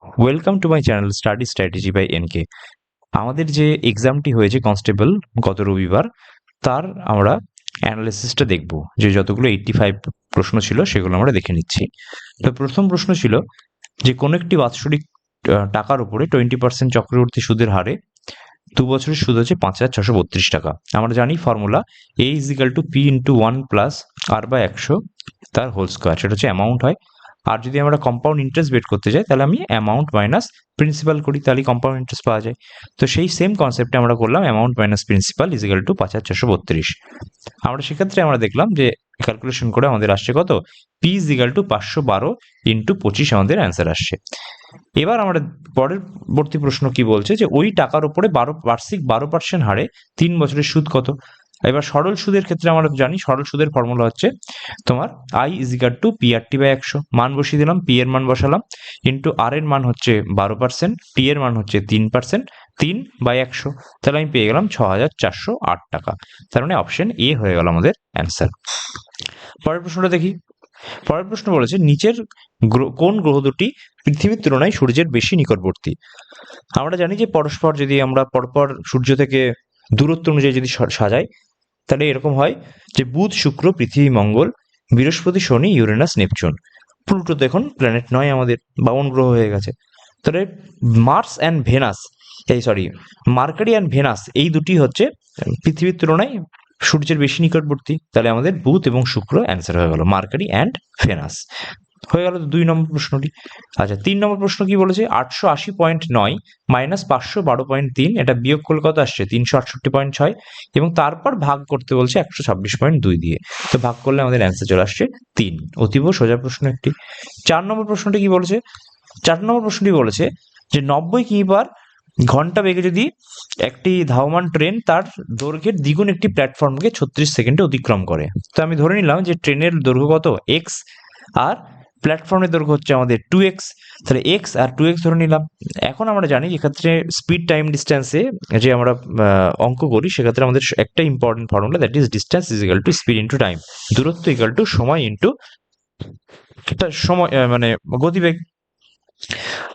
Welcome to my channel study strategy by NK. আমাদের যে এক্সামটি হয়েছে কনস্টেবল গত রবিবার, তার আমরা অ্যানালিসিসটা দেখব। যে যতগুলো 85 প্রশ্ন ছিল সেগুলো আমরা দেখে নিচ্ছি। তো প্রথম প্রশ্ন ছিল যে কোনো একটি বাৎসরিক টাকার উপরে 20% চক্রবর্তী সুদের হারে 2 বছরের সুদ হচ্ছে 5,632 টাকা। আমরা জানি formula a equal to p into 1 plus r by 100 তার হোল স্কোয়ার, সেটা হচ্ছে অ্যামাউন্ট হয়। আর যদি আমরা কম্পাউন্ড ইন্টারেস্ট বের করতে যাই তাহলে আমি অ্যামাউন্ট মাইনাস প্রিন্সিপাল করি, তাহলে কম্পাউন্ড ইন্টারেস্ট পাওয়া যায়। তো সেই সেম কনসেপ্টে আমরা করলাম amount minus principal equal to 5,432। আমরা সেক্ষেত্রে আমরা দেখলাম যে ক্যালকুলেশন করে আমাদের আসছে কত, পি ইজিক্যাল টু 512 ইন্টু 25 আমাদের অ্যান্সার আসছে। এবার আমরা পরবর্তী প্রশ্ন কি বলছে যে ওই টাকার উপরে বার্ষিক 12% হারে 3 বছরের সুদ কত। এবার সরল সুদের ক্ষেত্রে আমরা জানি সরল সুদের ফর্মুলা হচ্ছে তোমার I equal to p r t by 100। মান বসিয়ে দিলাম, পি এর মান বসালাম, ইন্টু আর এর মান হচ্ছে 12%, টি এর মান হচ্ছে 3%, 3/100, তাহলে আমি পেয়ে গেলাম 6,408 টাকা। তার মানে অপশন এ হয়ে গেল আমাদের অ্যান্সার। পরের প্রশ্নটা দেখি। পরের প্রশ্ন বলেছে নিচের কোন গ্রহ দুটি পৃথিবীর তুলনায় সূর্যের বেশি নিকটবর্তী। আমরা জানি যে পরস্পর যদি আমরা পরপর সূর্য থেকে দূরত্ব অনুযায়ী যদি সাজাই তাহলে এরকম হয় যে বুধ, শুক্র, পৃথিবী, মঙ্গল, বৃহস্পতি, শনি, ইউরেনাস, নেপচুন। প্লুটো তো এখন প্ল্যানেট নয়, আমাদের বামন গ্রহ হয়ে গেছে। তাহলে Mars and Venus, Mercury and Venus এই দুটি হচ্ছে পৃথিবীর তুলনায় সূর্যের বেশি নিকটবর্তী। তাহলে আমাদের বুধ এবং শুক্র অ্যান্সার হয়ে গেল, মার্কারি অ্যান্ড ভেনাস হয়ে গেল 2 নম্বর প্রশ্নটি। আচ্ছা, 3 নম্বর প্রশ্ন কি বলেছে, 880.9 মাইনাস 512.3, এটা বিয়োগ করলে কত আসছে 368.6, এবং তারপর ভাগ করতে বলছে 126.2 দিয়ে। তো ভাগ করলে আমাদের অ্যান্সার চলে আসছে 3। অতীব সোজা প্রশ্ন একটি। 4 নম্বর প্রশ্নটি কি বলেছে, 4 নম্বর প্রশ্নটি বলেছে যে 90 কিমি/ঘন্টা বেগে যদি একটি ধাবমান ট্রেন তার দৈর্ঘ্যের দ্বিগুণ একটি প্ল্যাটফর্মকে 36 সেকেন্ডে অতিক্রম করে। তো আমি ধরে নিলাম যে ট্রেনের দৈর্ঘ্য কত এক্স, আর প্ল্যাটফর্মের দৈর্ঘ্য হচ্ছে আমাদের 2x, তাহলে এক্স আর 2x ধরে নিলাম। এখন আমরা জানি এক্ষেত্রে স্পিড টাইম ডিস্টেন্সে যে আমরা অঙ্ক করি সেক্ষেত্রে আমাদের একটা important formula, that is distance is equal to speed into time, দূরত্ব ইকুয়াল টু সময় ইন্টু সময় মানে গতিবেগ।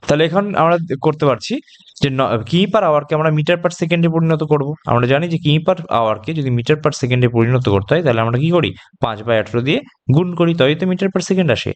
তাহলে এখন আমরা করতে পারছি যে কিমি পার আওয়ারকে আমরা মিটার পার সেকেন্ডে পরিণত করব। আমরা জানি যে কিমি পার আওয়ারকে যদি মিটার পার সেকেন্ডে পরিণত করতে হয় তাহলে আমরা কি করি, 5/18 দিয়ে গুণ করি, তবেই তো মিটার পার সেকেন্ড আসে।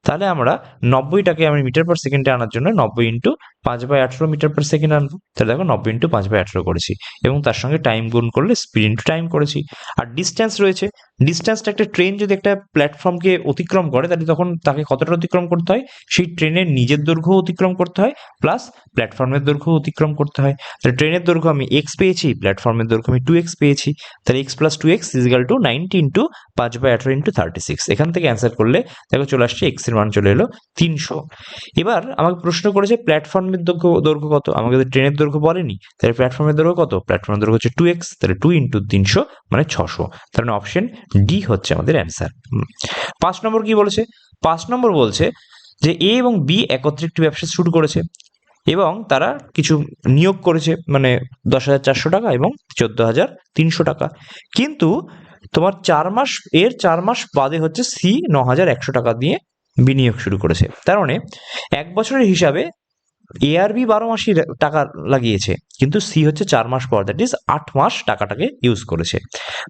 তাহলে আমরা 90টাকে আমি মিটার পার সেকেন্ডে আনার জন্য 90 ইন্টু 5/18 মিটার পার সেকেন্ড আনবো। তাহলে দেখো 90 ইন্টু 5/18 করেছি, এবং তার সঙ্গে টাইম গুণ করলে স্পিড ইন্টু টাইম করেছি। আর ডিস্টেন্স রয়েছে, ডিস্টেন্সটা একটা ট্রেন যদি একটা প্ল্যাটফর্মকে অতিক্রম করে তাহলে তখন তাকে কতটা অতিক্রম করতে হয়, সেই ট্রেনের নিজের দৈর্ঘ্য অতিক্রম করতে হয় প্লাস প্ল্যাটফর্মের দৈর্ঘ্য অতিক্রম করতে হয়। তাহলে ট্রেনের দৈর্ঘ্য আমি এক্স পেয়েছি, প্ল্যাটফর্মের দৈর্ঘ্য আমি 2x পেয়েছি। তাহলে x plus 2x equal to 90 into 5/18 into 36। এখান থেকে অ্যান্সার করলে দেখো চলে আসছে এক্স এর মান চলে এলো 300। এবার আমাকে প্রশ্ন করেছে প্ল্যাটফর্মের দৈর্ঘ্য কত, আমাকে তো ট্রেনের দৈর্ঘ্য বলেনি, তাহলে প্ল্যাটফর্মের দৈর্ঘ্য কত, প্ল্যাটফর্মের দৈর্ঘ্য হচ্ছে 2x, তাহলে 2 ইন্টু 300 মানে 600। তার মানে অপশন ডি হচ্ছে আমাদের অ্যান্সার। 5 নম্বর কি বলেছে, 5 নম্বর বলছে যে এ এবং বি একত্রে একটি ব্যবসা শুরু করেছে এবং তারা কিছু নিয়োগ করেছে, মানে 10,400 টাকা এবং 14,300 টাকা। কিন্তু তোমার 4 মাস বাদে হচ্ছে সি 9,100 টাকা দিয়ে বিনিয়োগ শুরু করেছে। তার মানে 1 বছরের হিসাবে এ আর বি 12 মাসই টাকা লাগিয়েছে, কিন্তু সি হচ্ছে 4 মাস পর, দ্যাট ইজ 8 মাস টাকাটাকে ইউজ করেছে।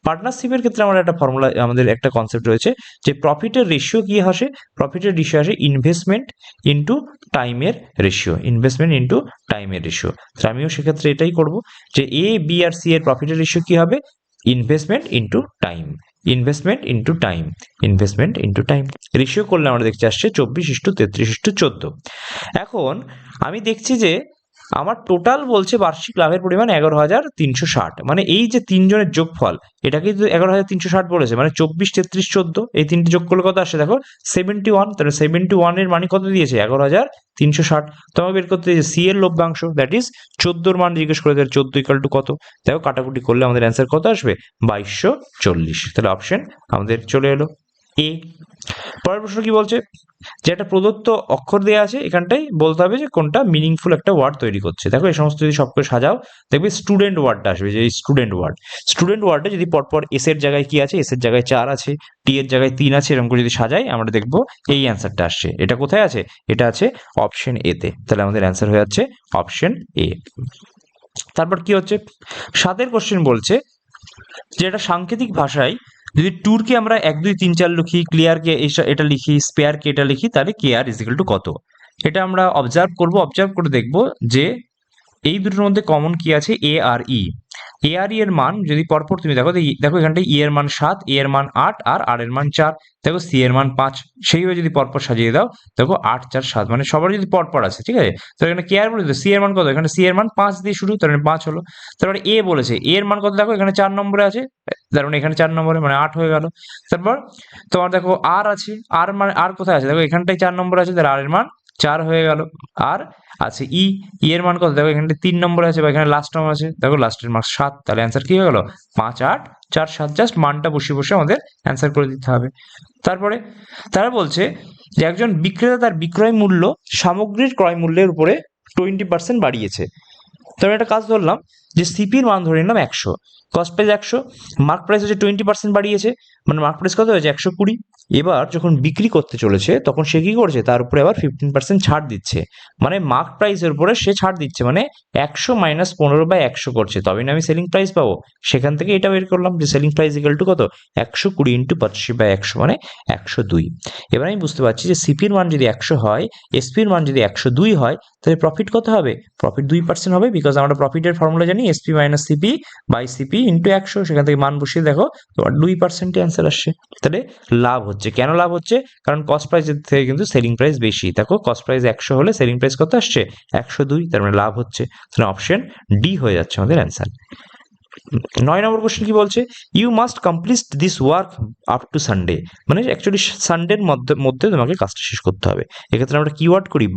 পার্টনারশিপের ক্ষেত্রে আমরা একটা ফর্মুলা, আমাদের একটা কনসেপ্ট রয়েছে যে প্রফিটের রেশিও কি আসে, প্রফিটের রেশিও আসে ইনভেস্টমেন্ট ইন্টু টাইমের রেশিও, ইনভেস্টমেন্ট ইন্টু টাইমের রেশিও। তো আমিও সেক্ষেত্রে এটাই করব যে এ, বি আর সি এর প্রফিটের রেশিও কি হবে, investment into time, investment into time, investment into time. Ratio করলে আমরা দেখতে আসছে 24:33:14। এখন আমি দেখছি যে আমার টোটাল বলছে বার্ষিক লাভের পরিমাণ 11,360, মানে এই যে তিনজনের যোগফল এটাকেই তো 11,360 বলেছে, মানে 24, 33, 14 এই তিনটে যোগ করলে কত আসে দেখো 71। তাহলে 71 এর মানে কত দিয়েছে 11,360। তোমাকে বের করতে দিয়েছে সি এর লভ্যাংশ, দ্যাট ইজ 14 মান জিজ্ঞেস করে, 14 ইকুয়াল টু কত, দেখো কাটাকুটি করলে আমাদের অ্যান্সার কত আসবে 2240। তাহলে অপশন আমাদের চলে এলো এ। পরের প্রশ্ন কি বলছে, যে একটা প্রদত্ত অক্ষর দেওয়া আছে, এখানটাই বলতে হবে যে কোনটা মিনিংফুল একটা ওয়ার্ড তৈরি করছে। দেখো এই সমস্ত যদি সবকে সাজাও, দেখবে স্টুডেন্ট ওয়ার্ডটা আসবে, যে স্টুডেন্ট ওয়ার্ডে যদি পরপর এস এর জায়গায় কি আছে, এস এর জায়গায় 4 আছে, টি এর জায়গায় 3 আছে, এরকম করে যদি সাজাই আমরা দেখবো এই অ্যান্সারটা আসছে। এটা কোথায় আছে? এটা আছে অপশন এ তে। তাহলে আমাদের অ্যান্সার হয়ে যাচ্ছে অপশন এ। তারপর কি হচ্ছে, 7 কোশ্চেন বলছে যে এটা সাংকেতিক ভাষায় যদি ট্যুরকে আমরা 1 2 3 4 লিখি, ক্লিয়ারকে এটা লিখি, স্পেয়ারকে এটা লিখি, তাহলে কে আর ইজিক্যাল টু কত। এটা আমরা অবজার্ভ করে দেখব যে এই দুটোর মধ্যে কমন কি আছে, এ আর ই। এ আর ই এর মান যদি পরপর তুমি দেখো, দেখো এখানটায় ই এর মান 7, এ এর মান 8 আর আর এর মান 4, দেখো সি এর মান 5, সেইভাবে যদি পরপর সাজিয়ে দাও, দেখো 8 4 7, মানে সবার যদি পরপর আছে, ঠিক আছে। তো এখানে কে আর বলে, সি এর মান কত, এখানে সি এর মান 5 দিয়ে শুরু, তার মানে 5 হলো। তারপরে এ বলেছে, এ এর মান কত, দেখো এখানে 4 নম্বরে আছে, তার মানে এখানে 4 নম্বরে, মানে 8 হয়ে গেল। তারপর তোমার দেখো আর আছে, আর মানে আর কোথায় আছে, দেখো এখানটায় 4 নম্বরে আছে, তাহলে আর এর মান 4 হয়ে গেল। আর আছে ই, ই এর মান কত, দেখো এখানে 3 নম্বরে আছে, বা এখানে লাস্ট টার্ম আছে, দেখো লাস্টের মার্ক 7, তাহলে অ্যান্সার কি হয়ে গেল 5 8 4 7। জাস্ট মানটা বসে বসে আমাদের অ্যান্সার করে দিতে হবে। তারপরে তারা বলছে যে একজন বিক্রেতা তার বিক্রয় মূল্য সামগ্রীর ক্রয় মূল্যের উপরে 20% বাড়িয়েছে। তো আমি একটা কাজ ধরলাম যে সিপির মান ধরে নিলাম 100, কস্ট প্রাইস 100, মার্ক প্রাইস হচ্ছে 20% বাড়িয়েছে, মানে মার্ক প্রাইস কত হয়েছে 120। এবার যখন বিক্রি করতে চলেছে তখন সে কি করছে, তার উপরে আবার 15% ছাড় দিচ্ছে, মানে মার্ক প্রাইসের উপরে সে ছাড় দিচ্ছে, মানে 100 মাইনাস 15/100 করছে, তবেই না আমি সেলিং প্রাইস পাবো। সেখান থেকে এটা বের করলাম যে সেলিং প্রাইস ইকুয়াল টু কত, 120 ইন্টু 85/100, মানে 102। এবার আমি বুঝতে পারছি যে সিপির মান যদি 100 হয়, এসপির মান যদি 102 হয়, তাহলে প্রফিট কত হবে, প্রফিট 2% হবে, বিকজ আমরা প্রফিটের ফর্মুলা জানি SP minus CP by CP into 100, সেখান থেকে মান বসিয়ে দেখো তোমার 2% অ্যান্সার আসছে। তাহলে লাভ হচ্ছে, কেন লাভ হচ্ছে, কারণ কস্ট প্রাইস থেকে কিন্তু সেলিং প্রাইস বেশি। দেখো কস্ট প্রাইস 100 হলে সেলিং প্রাইস কত আসছে 102, তার মানে লাভ হচ্ছে। তাহলে অপশন ডি হয়ে যাচ্ছে আমাদের অ্যান্সার। 9 নম্বর কোশ্চেন কি বলছে, you must complete this work up to Sunday, মানে অ্যাকচুয়ালি সানডের মধ্যে তোমাকে কাজটা শেষ করতে হবে। এক্ষেত্রে আমরা কিওয়ার্ড করি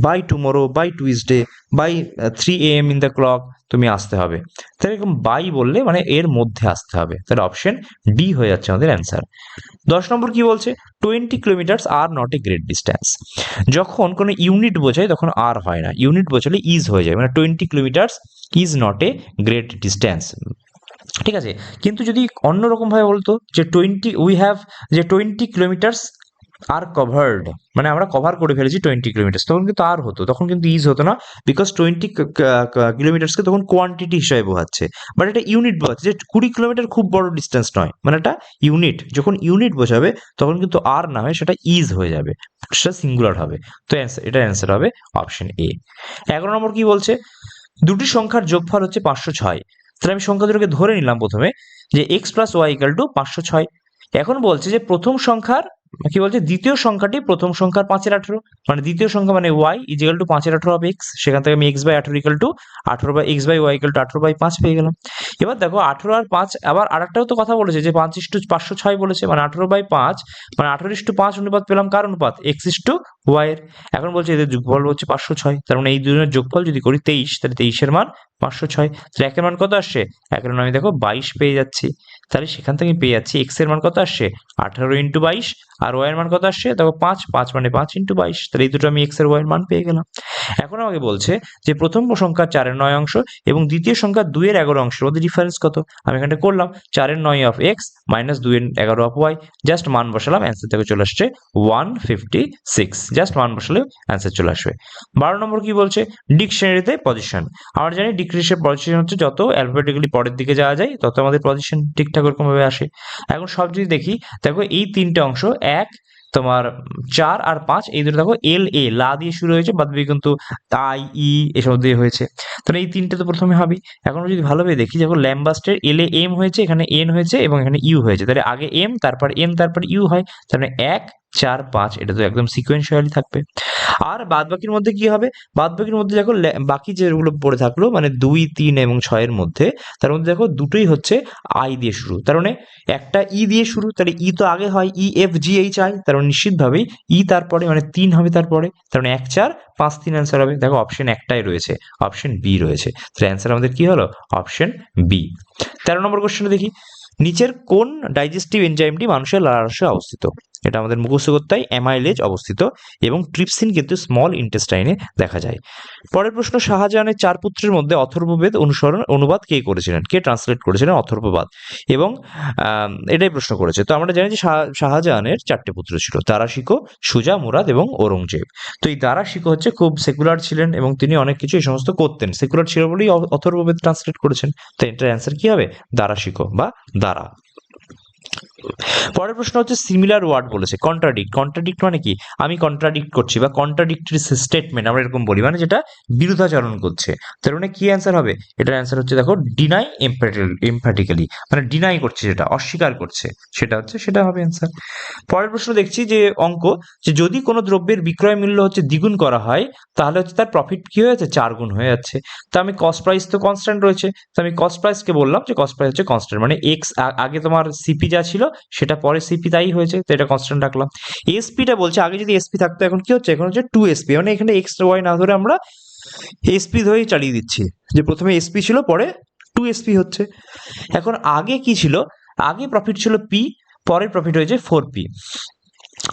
by tomorrow, by Tuesday, by 3 AM in the clock, তুমি আসতে হবে। তাহলে এরকম বাই বললে মানে এর মধ্যে আসতে হবে, তাহলে অপশন ডি হয়ে যাচ্ছে আমাদের অ্যান্সার। 10 নম্বর কি বলছে, 20 kilometres are not a great distance. যখন কোনো ইউনিট বোঝায় তখন আর হয় না, ইউনিট বোঝালে ইজ হয়ে যায়, মানে 20 kilometres is not a great distance, ঠিক আছে। কিন্তু যদি অন্যরকম ভাবে বলতো যে 20 কিলোমিটার্স আর কভার্ড, মানে আমরা কভার করে ফেলেছি 20 কিলোমিটার, তখন কিন্তু আর হতো, তখন কিন্তু ইজ হতো না, বিকজ 20 কিলোমিটার্সকে তখন কোয়ান্টিটি হিসেবে বোঝাচ্ছে, বাট এটা ইউনিট বোঝাচ্ছে, যে 20 কিলোমিটার খুব বড় ডিস্টেন্স নয়, মানে এটা ইউনিট, যখন ইউনিট বোঝাবে তখন কিন্তু আর না হয় সেটা ইজ হয়ে যাবে, সেটা সিঙ্গুলার হবে। তো এটা অ্যান্সার হবে অপশন এ। 11 নম্বর কি বলছে, দুটি সংখ্যার যোগফল হচ্ছে 506। তাহলে আমি সংখ্যা দুটোকে ধরে নিলাম প্রথমে যে x plus y equal to 506। এখন বলছে যে প্রথম সংখ্যার কি বলছে, দ্বিতীয় সংখ্যাটি প্রথম সংখ্যার 5/18, মানে দ্বিতীয় সংখ্যা মানে y equal to 5/18 of x, সেখান থেকে আমি x/18 equal to 18 by x by y equal to 18/5 পেয়ে গেলাম। এবার দেখো 18 আর 5, আবার আরেকটাও তো কথা বলেছে যে 5:506 বলেছে, মানে 18/5, মানে 18:5 অনুপাত পেলাম, কার অনুপাত, x/y এর। এখন বলছে এদের যোগফল হচ্ছে 506, তার মানে এই দুজনের যোগফল যদি করি 23, তাহলে 23 এর মান 506। তাহলে একের মান কত আসছে, একের মান আমি দেখো 22 পেয়ে যাচ্ছি, তাহলে সেখান থেকে পেয়ে যাচ্ছি এক্স এর মান কত আসছে 18 ইন্টু 22, আর ওয়াই এর মান কত আসছে দেখো 5 মানে 5 ইন্টু 22, তাহলে এই দুটো আমি এক্স এর ওয়াই এর মান পেয়ে গেলাম। এখন আমাকে বলছে যে প্রথম সংখ্যা 4 এর 9 অংশ এবং দ্বিতীয় সংখ্যা 2 এর 11 অংশের মধ্যে ডিফারেন্স কত। আমি এখানটা করলাম 4 এর 9 অফ এক্স মাইনাস 2 এর 11 অফ ওয়াই, জাস্ট মান বসালাম, অ্যান্সার থেকে চলে আসছে 156, জাস্ট মান বসালে অ্যান্সার চলে আসবে। 12 নম্বর কি বলছে, ডিকশনারিতে পজিশন। আমরা জানি ডিকশনারির পজিশন হচ্ছে যত অ্যালফাবেটিক্যালি পরের দিকে যাওয়া যায় তত আমাদের পজিশন ঠিকঠাক ওরকম ভাবে আসে। এখন সব যদি দেখি, দেখো এই তিনটে অংশ, এক তোমার 4 আর 5, এই দুটো দেখো এল এ লা দিয়ে শুরু হয়েছে, বাদ বাকি কিন্তু আই ই এসব দিয়ে হয়েছে, তাহলে এই তিনটে তো প্রথমে হবে। এখন যদি ভালোভাবে দেখি, যখন ল্যাম্বাস্টের এল এ এম হয়েছে, এখানে এন হয়েছে এবং এখানে ইউ হয়েছে, তাহলে আগে এম তারপর এন তারপর ইউ হয়, তাহলে 1 4 5, এটা তো একদম সিকোয়েন্সিয়ালি থাকবে। আর বাদ বাকির মধ্যে কি হবে, বাদ বাকির মধ্যে দেখো বাকি যেগুলো পড়ে থাকলো মানে 2 3 এবং 6 এর মধ্যে, তার মধ্যে দেখো দুটোই হচ্ছে আই দিয়ে শুরু, তার মানে একটা ই দিয়ে শুরু, তাহলে ই তো আগে হয়, E F G H I, তার মানে নিশ্চিতভাবেই ই তারপরে মানে 3 হবে, তারপরে তার মানে 1 4 5 3 অ্যান্সার হবে। দেখো অপশন একটাই রয়েছে, অপশন বি রয়েছে, তাহলে অ্যান্সার আমাদের কি হলো অপশন বি। 13 নম্বর কোশ্চেনে দেখি, নিচের কোন ডাইজেস্টিভ এনজাইমটি মানুষের লালারসে অবস্থিত। এটা আমাদের মুখস্থ করতে হয়। অ্যামাইলেজ অবস্থিত এবং ট্রিপসিন কিন্তু স্মল ইন্টেস্টাইনে দেখা যায়। পরের প্রশ্ন, শাহজাহানের 4 পুত্রের মধ্যে অথর্ববেদ অনুবাদ কে করেছিলেন, কে ট্রান্সলেট করেছিলেন অথর্ববাদ? এবং এটাই প্রশ্ন করেছে। তো আমরা জানি যে শাহজাহানের 4টে পুত্র ছিল, দারা শিকো, সুজা, মুরাদ এবং ঔরঙ্গজেব। তো এই দারা শিকো হচ্ছে খুব সেকুলার ছিলেন এবং তিনি অনেক কিছু এই সমস্ত করতেন, সেকুলার ছিল বলেই অথর্ববেদ ট্রান্সলেট করেছেন। তো এটার অ্যান্সার কি হবে? দারা শিকো বা দারা। পরের প্রশ্ন হচ্ছে সিমিলার ওয়ার্ড বলেছে, কন্ট্রাডিক্ট। কন্ট্রাডিক্ট মানে কি? আমি কন্ট্রাডিক্ট করছি বা কন্ট্রাডিক্টরি স্টেটমেন্ট আমরা এরকম বলি, মানে যেটা বিরুদ্ধাচরণ করছে। তার মানে কি অ্যান্সার হবে? এটার অ্যান্সার হচ্ছে দেখো ডিনাই এমফ্যাটিক্যালি, মানে ডিনাই করছে, যেটা অস্বীকার করছে সেটা হবে অ্যান্সার। পরের প্রশ্ন দেখছি যে অঙ্ক, যে যদি কোনো দ্রব্যের বিক্রয় মূল্য হচ্ছে দ্বিগুণ করা হয় তাহলে হচ্ছে তার প্রফিট কি হয়ে যাচ্ছে? 4 গুণ হয়ে যাচ্ছে। তো আমি কস্ট প্রাইস তো কনস্ট্যান্ট রয়েছে, তো আমি কস্ট প্রাইসকে বললাম যে কস্ট প্রাইস হচ্ছে কনস্ট্যান্ট, মানে এক্স আগে তোমার সিপি যা ছিল সেটা পরে সিপি তাই হয়েছে, তো এটা কনস্ট্যান্ট রাখলাম। এসপিটা বলছে আগে যদি এসপি থাকতো এখন কি হচ্ছে? এখন হচ্ছে 2 এসপি, মানে এখানে এক্স ওয়াই না ধরে আমরা এসপি ধরেই চালিয়ে দিচ্ছি, যে প্রথমে এসপি ছিল পরে 2 এসপি হচ্ছে। এখন আগে কি ছিল? আগে প্রফিট ছিল পি, পরে প্রফিট হয়েছে 4P।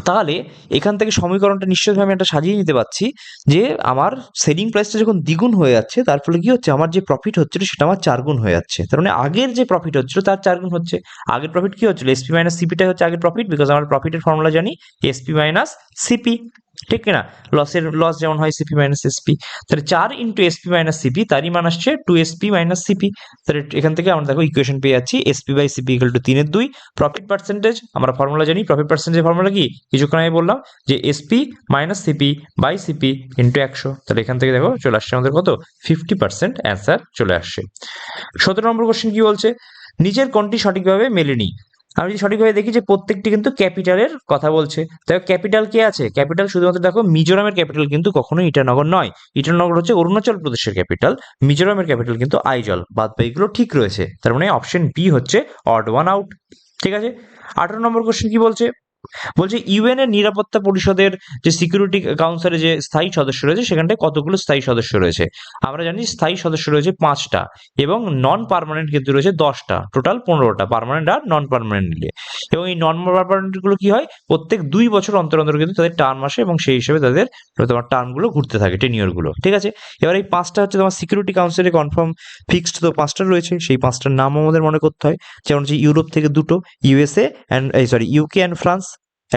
তাহলে এখান থেকে সমীকরণটা নিশ্চয়ই আমি একটা সাজিয়ে নিতে পারছি যে আমার সেলিং প্রাইসটা যখন দ্বিগুণ হয়ে যাচ্ছে তার ফলে কি হচ্ছে? আমার যে প্রফিট হচ্ছিল সেটা আমার 4 গুণ হয়ে যাচ্ছে। তার মানে আগের যে প্রফিট হচ্ছিল তার 4 গুণ হচ্ছে। আগের প্রফিট কি হচ্ছিল? এসপি মাইনাস সিপিটাই হচ্ছে আগের প্রফিট, বিকজ আমার প্রফিটের ফর্মুলা জানি এসপি মাইনাস সিপি, ঠিক কিনা? লস যেমন হয় সিপি মাইনাস এসপি, তাহলে 4 ইন্টু এসপি মাইনাস সিপি, তারই মান আসছে 2SP মাইনাস সিপি। তাহলে এখান থেকে আমরা দেখো ইকুয়েশন পেয়ে যাচ্ছি SP by CP equal to 3/2। Profit percentage আমরা ফর্মুলা জানি, প্রফিট পার্সেন্টেজ ফর্মুলা কি কিছুক্ষণ আগে বললাম, যে SP minus CP by CP into 100। তাহলে এখান থেকে দেখো চলে আসছে আমাদের কত? 50% অ্যান্সার চলে আসছে। 17 নম্বর কোশ্চেন কি বলছে? নিচের কোনটি সঠিকভাবে মেলেনি? আমি যদি সঠিকভাবে দেখি যে প্রত্যেকটি কিন্তু ক্যাপিটালের কথা বলছে। দেখো ক্যাপিটাল কে আছে? ক্যাপিটাল শুধুমাত্র দেখো মিজোরামের ক্যাপিটাল কিন্তু কখনো ইটানগর নয়। ইটানগর হচ্ছে অরুণাচল প্রদেশের ক্যাপিটাল, মিজোরামের ক্যাপিটাল কিন্তু আইজল। বাদ বাকিগুলো ঠিক রয়েছে, তার মানে অপশন বি হচ্ছে অড ওয়ান আউট। ঠিক আছে। 18 নম্বর কোশ্চেন কি বলছে? বলছে ইউএন এর নিরাপত্তা পরিষদের যে সিকিউরিটি কাউন্সিলের যে স্থায়ী সদস্য রয়েছে সেখানটায় কতগুলো স্থায়ী সদস্য রয়েছে? আমরা জানি স্থায়ী সদস্য রয়েছে 5টা এবং নন পার্মানেন্ট কিন্তু রয়েছে 10টা, টোটাল 15টা, পার্মানেন্ট আর নন পার্মানেন্ট মিলে। এবং এই নন পার্মানেন্ট গুলো কি হয়? প্রত্যেক 2 বছর অন্তর অন্তর কিন্তু তাদের টার্ম আসে এবং সেই হিসেবে তাদের তোমার টার্ম গুলো ঘুরতে থাকে, টেনিয়র গুলো। ঠিক আছে। এবার এই 5টা হচ্ছে তোমার সিকিউরিটি কাউন্সিলে কনফার্ম ফিক্সড, তো 5টা রয়েছে, সেই 5টার নাম আমাদের মনে করতে হয়। যেমন হচ্ছে ইউরোপ থেকে 2টো, USA and UK and France,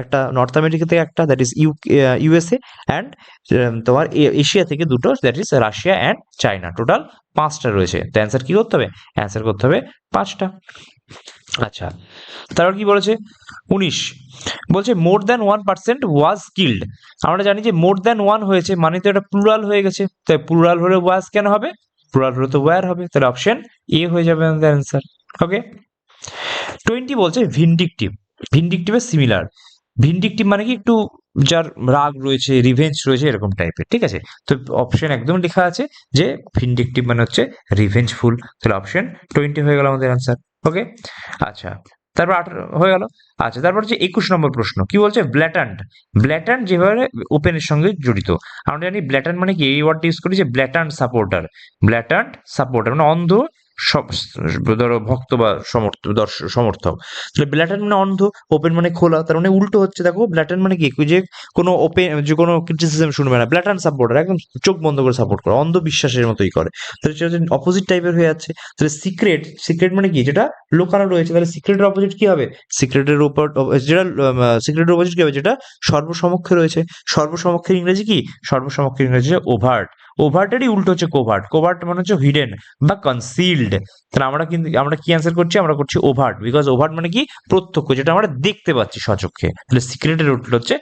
একটা নর্থ আমেরিকা থেকে একটা, দ্যাট ইজ ইউএসএ, অ্যান্ড তোমার এশিয়া থেকে 2টো, that is Russia and China. Total 5টা রয়েছে। তো অ্যান্সার কি করতে হবে? অ্যান্সার করতে হবে 5টা। আচ্ছা, তারপর কি বলেছে? 19 বলছে মোর দ্যান 1% ওয়াজ কিল্ড। আমরা জানি যে মোর দ্যান 1 হয়েছে মানে তো এটা প্লুরাল হয়ে গেছে, তাই প্লুরাল হলে ওয়াজ কেন হবে? প্লুরাল হলে তো ওয়্যার হবে, তাহলে অপশন এ হয়ে যাবে আমাদের অ্যান্সার। ওকে। 20 বলছে ভিন্ডিকটিভ। ভিন্ডিকটিভের সিমিলার। ভিন্ডিকটিভ মানে কি? একটু যার রাগ রয়েছে, রিভেঞ্জ রয়েছে, এরকম টাইপের। ঠিক আছে। তো অপশন একদম লেখা আছে যে ভিন্ডিকটিভ মানে হচ্ছে রিভেঞ্জফুল, তাহলে অপশন 20 হয়ে গেল আমাদের আনসার। ওকে। আচ্ছা, তারপর 18 হয়ে গেল। আচ্ছা, তারপর হচ্ছে 21 নম্বর প্রশ্ন কি বলছে? ব্ল্যাটান্ট। ব্ল্যাটান্ট যেভাবে ওপেনের সঙ্গে জড়িত, আমরা জানি ব্ল্যাটান্ট মানে কি? এই ওয়ার্ডটা ইউজ করি যে ব্ল্যাটান্ট সাপোর্টার। ব্ল্যাটান্ট সাপোর্টার মানে অন্ধ ধরো ভক্ত বা সমর্থক। তাহলে ব্ল্যাটার্ন মানে অন্ধ, ওপেন মানে খোলা, তার মানে উল্টো হচ্ছে। দেখো ব্ল্যাটার্ন মানে কি? যে কোনো ওপেন, যে কোনো ক্রিটিসিজম শুনবে না। ব্ল্যাটার্ন সাপোর্টার একদম চোখ বন্ধ করে সাপোর্ট করে, অন্ধ বিশ্বাসের মতোই করে। তাহলে সেটা হচ্ছে অপোজিট টাইপের হয়ে যাচ্ছে। তাহলে সিক্রেট, সিক্রেট মানে কি? যেটা লোকানো রয়েছে। তাহলে সিক্রেটের অপোজিট কি হবে? সিক্রেটের উপর যেটা সিক্রেটের অপোজিট কি হবে? যেটা সর্বসমক্ষে রয়েছে। সর্বসমক্ষের ইংরেজি কি? সর্বসমক্ষের ইংরেজি ওভার্ট। ওভার্টেরই উল্টো হচ্ছে কোভার্ট। কোভার্ট মানে হচ্ছে হিডেন বা কনসিলড। তাহলে আমরা কি অ্যান্সার করছি? আমরা করছি ওভার্ট, বিকজ ওভার্ট মানে কি? প্রত্যক্ষ, যেটা আমরা দেখতে পাচ্ছি স্বচক্ষে। তাহলে সিক্রেটের উল্টো হচ্ছে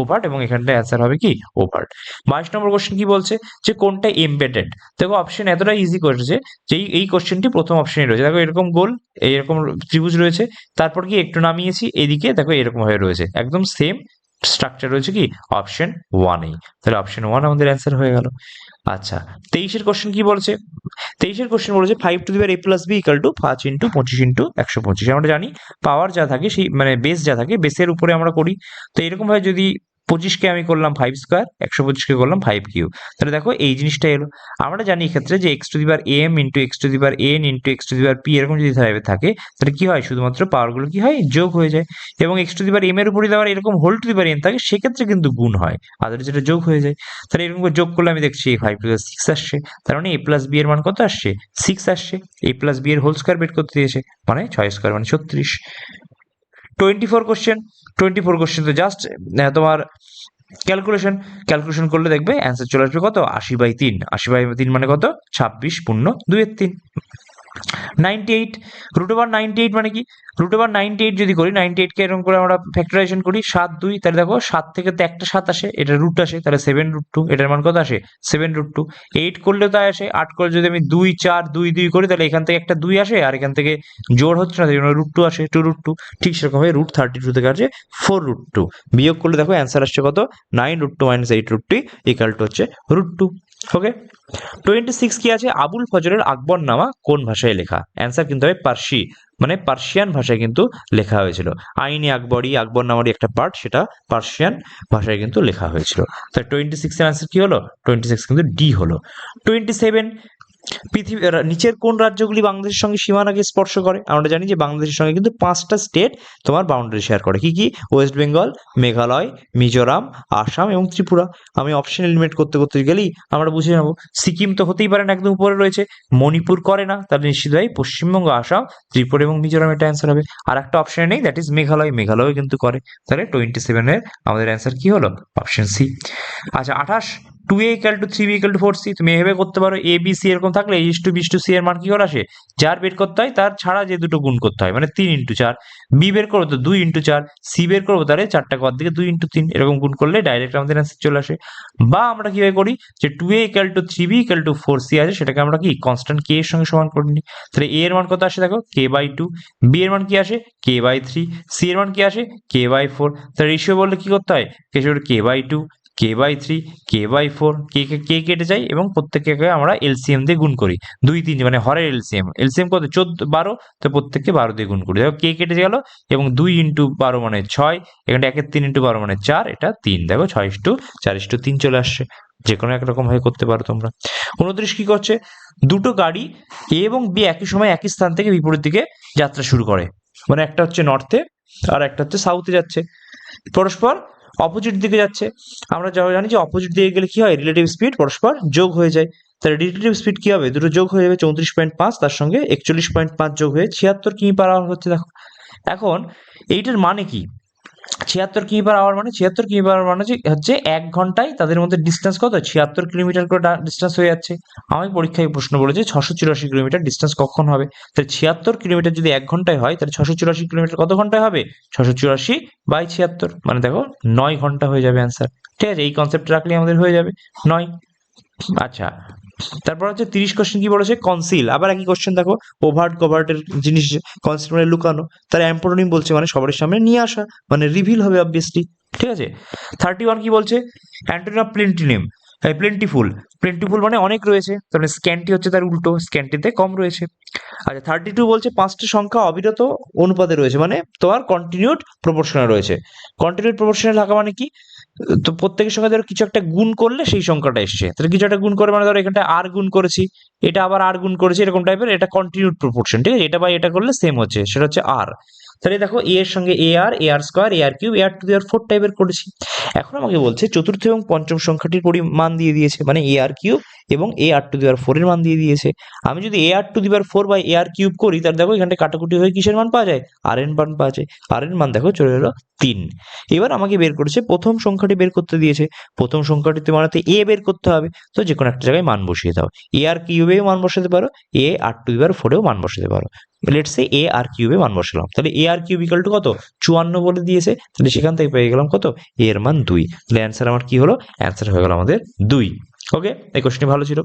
ওভার্ট এবং এখানটা অ্যান্সার হবে কি? ওভার্ট। 22 নম্বর কোশ্চেন কি বলছে? যে কোনটা এমবেডেড। দেখো অপশন এতটা ইজি করেছে যে এই কোশ্চেনটি প্রথম অপশনে রয়েছে। দেখো এরকম গোল, এইরকম ত্রিভুজ রয়েছে, তারপর কি একটু নামিয়েছি, এদিকে দেখো এরকম ভাবে রয়েছে, একদম সেম স্ট্রাকচার রয়েছে কি? অপশন 1-এই। তাহলে অপশন 1 আমাদের অ্যান্সার হয়ে গেল। আচ্ছা, 23-এর কোশ্চেন কি বলছে? 23-এর কোশ্চেন বলেছে 5 two the power a plus b equal to 5 into 25 into 125। আমরা জানি পাওয়ার যা থাকে সেই মানে বেস যা থাকে বেসের উপরে আমরা করি। তো এরকম ভাবে যদি 25কে আমি করলাম 5 স্কোয়ার, 125কে করলাম 5 কিউব। তাহলে দেখো এই জিনিসটা এলো। আমরা জানি এক্ষেত্রে যে x to the power m into x to the power n into x to the power p এরকম যদি থাকে তাহলে কি হয়, শুধুমাত্র পাওয়ারগুলো কি হয়, যোগ হয়ে যায়। এবং x to the power m এর উপরে দেওয়ার এরকম whole to the power n থাকে, সেক্ষেত্রে কিন্তু গুণ হয়, আদার যেটা যোগ হয়ে যায়। তাহলে এরকম করে যোগ করলে আমি দেখছি 5 প্লাস 6 আসছে, তার মানে a প্লাস বি এর মান কত আসছে, 6 আসছে। a প্লাস বি এর হোল স্কোয়ার বের করতে দিয়েছে, মানে 6 স্কোয়ার মানে 36। 24 কোশ্চেন তো জাস্ট তোমার ক্যালকুলেশন করলে দেখবে অ্যান্সার চলে আসবে কত, 80/3। 80/3 মানে কত, 26 পূর্ণ 2/3। 98, √98 মানে কি, √98 যদি করি, 98কে এরকম করে আমরা ফ্যাক্টরাইজেশন করি 7 2, তাহলে দেখো 7 থেকে তো একটা 7 আসে, এটা রুট আসে, তাহলে 7√2, এটার মান কত আসে, 7√2। 8 করলেও তাই আসে, 8 করে যদি আমি 2 4 2 2 করি, তাহলে এখান থেকে একটা 2 আসে, আর এখান থেকে জোর হচ্ছে না, √2 আসে, 2√2। ঠিক সেরকম ভাবে √32 থেকে আসে 4√2। বিয়োগ করলে দেখো অ্যান্সার আসছে কত, 9√2 - 8√2 ইকুয়াল টু হচ্ছে √2। ওকে। 26 কি আছে, আবুল ফজরের আকবর নামা কোন ভাষায় লেখা? অ্যান্সার কিন্তু হবে পার্সি, মানে পার্সিয়ান ভাষায় কিন্তু লেখা হয়েছিল। আইনি আকবরী, আকবরনামারই একটা পার্ট, সেটা পার্সিয়ান ভাষায় কিন্তু লেখা হয়েছিল। তাই 26 এর অ্যান্সার কি হলো, 26 কিন্তু ডি হলো। 27, পৃথিবীর নিচের কোন রাজ্যগুলি বাংলাদেশের সঙ্গে সীমানাকে স্পর্শ করে? আমরা জানি যে বাংলাদেশের সঙ্গে কিন্তু 5টা স্টেট তোমার বাউন্ডারি শেয়ার করে। কি কি, ওয়েস্ট বেঙ্গল, মেঘালয়, মিজোরাম, আসাম এবং ত্রিপুরা। আমি অপশন এলিমিনেট করতে করতে গেলেই আমরা বুঝে নেবো, সিকিম তো হতেই পারে না, একদম উপরে রয়েছে, মণিপুর করে না, তাহলে নিশ্চিতভাবে পশ্চিমবঙ্গ, আসাম, ত্রিপুরা এবং মিজোরাম এটা অ্যান্সার হবে। আর একটা অপশনে নেই, দ্যাট ইজ মেঘালয়, মেঘালয় কিন্তু করে। তাহলে 27 এর আমাদের অ্যান্সার কি হলো, অপশন সি। আচ্ছা 28, 2a = 3b = 4c। তুমি এভাবে করতে পারো, a b c এরকম থাকলে a to b to c এর মান কি করে আসে, যার বের করতে হয় তার ছাড়া যে দুটো গুণ করতে হয়, মানে 3 × 4। b বের করবো তো 2 × 4, c বের করবো তাহলে 4টা ঘর দিকে 2 × 3, এরকম গুণ করলে ডাইরেক্ট আমাদের অ্যান্সার চলে আসে। বা আমরা কিভাবে করি, যে 2a = 3b = 4c আছে, সেটাকে আমরা কি কনস্ট্যান্ট k এর সঙ্গে সমান করে নিই। তাহলে a এর মান কত আসে দেখো, k/2, b এর মান কি আসে, k/3, c এর মান কি আসে, k/4। তাহলে রেশিও বললে কি করতে হয়, k/2, k/3, k/4, কে কেটে যায় এবং প্রত্যেককে আমরা এলসিএম দিয়ে গুণ করি, 2 3, মানে হরের এলসিএম কত, 14 12, তো প্রত্যেককে 12 দিয়ে গুণ করি। দেখো কে কেটে গেল এবং 2 × 12 মানে 6, এখানে 1 এর 3 × 12 মানে 4, এটা 3, দেখো 6:4:3 চলে আসছে। যে কোনো একরকম ভাবে করতে পারো তোমরা। 29 কি করছে, দুটো গাড়ি এ এবং বি একই সময় একই স্থান থেকে বিপরীত দিকে যাত্রা শুরু করে, মানে একটা হচ্ছে নর্থে আর একটা হচ্ছে সাউথে যাচ্ছে, পরস্পর অপোজিট দিকে যাচ্ছে। আমরা জানি যে অপোজিট দিকে গেলে কি হয়, রিলেটিভ স্পিড পরস্পর যোগ হয়ে যায়। তাহলে রিলেটিভ স্পিড কি হবে, দুটো যোগ হয়ে যাবে, 34.5 তার সঙ্গে 41.5 যোগ হয়ে 76 কিমি/আওয়ার হচ্ছে। দেখো এখন এইটার মানে কি, 76 কিমি/আওয়ার মানে 76 কিমি/আওয়ার মানে হচ্ছে 1 ঘন্টায় তাদের মধ্যে ডিস্টেন্স কত, 76 কিলোমিটার করে ডিস্টেন্স হয়ে যাচ্ছে। আমি পরীক্ষায় প্রশ্ন বলেছে 684 কিলোমিটার ডিস্টেন্স কখন হবে, তাহলে 76 কিলোমিটার যদি 1 ঘন্টায় হয়, তাহলে 684 কিলোমিটার কত ঘন্টায় হবে, 684/76, মানে দেখো 9 ঘন্টা হয়ে যাবে অ্যান্সার। ঠিক আছে, এই কনসেপ্ট রাখলে আমাদের হয়ে যাবে 9। আচ্ছা তারপর হচ্ছে 30 কোশ্চেন কি বলেছে, কনসিল, আবার একই কোশ্চেন দেখো, ওভার্ট কভার্টের জিনিস, কনসিল মানে লুকানো, তার অ্যাম্পোনিম বলছে মানে সবার সামনে নিয়ে আসা, মানে রিভিল হবে অবভিয়াসলি। ঠিক আছে। 31 কি বলছে, অ্যান্টোনিম অফ প্লেন্টিনিম, প্লেন্টিফুল মানে অনেক রয়েছে, তাহলে স্ক্যান্টি হচ্ছে তার উল্টো, স্ক্যান্টিতে কম রয়েছে। আচ্ছা 32 বলছে 5টি সংখ্যা অবিরত অনুপাতে রয়েছে, মানে তোমার কন্টিনিউড প্রপোর্শনে রয়েছে। কন্টিনিউড প্রপোর্শনে থাকা মানে কি, তো প্রত্যেকের সঙ্গে ধরো কিছু একটা গুণ করলে সেই সংখ্যাটা এসছে, তাহলে কিছু একটা গুণ করে, মানে ধরো এখানটা আর গুণ করেছি, এটা আবার আর গুণ করেছি, এরকম টাইপের, এটা কন্টিনিউড প্রপোর্শন। ঠিক আছে, এটা বাই এটা করলে সেম হচ্ছে, সেটা হচ্ছে আর। তাহলে দেখো এ এর সঙ্গে R square, R cube, R to the power 4 টাইপের করেছি। এখন আমাকে বলছে চতুর্থ এবং পঞ্চম সংখ্যাটির মান দিয়ে দিয়েছে, মানে আর কিউব এবং আর টু দি পাওয়ার 4 এর মান দিয়ে দিয়েছে। আমি যদি R to the power 4 by R cube করি, তাহলে দেখো এখানটা কাটাকুটি হয়ে কিসের মান পাওয়া যায়, আর এর মান পাওয়া যায়। আর এর মান দেখো চলে এলো 3। এবার আমাকে বের করেছে প্রথম সংখ্যাটি বের করতে দিয়েছে, প্রথম সংখ্যাটিতে মানেতে এ বের করতে হবে, তো যে কোনো একটা জায়গায় মান বসিয়ে দাও, আর কিউবেও মান বসাতে পারো, আর টু দি পাওয়ার 4 এও মান বসাতে পারো। লেটস সে আর কিউবে মান বসালাম, তাহলে আর কিউব ইকুয়াল টু কত, 54 বলে দিয়েছে, তাহলে সেখান থেকে পেয়ে গেলাম কত, এর মান 2। তাহলে অ্যান্সার আমার কি হলো, অ্যান্সার হয়ে গেল আমাদের 2। ওকে, এই কোশ্চেনটি ভালো ছিল।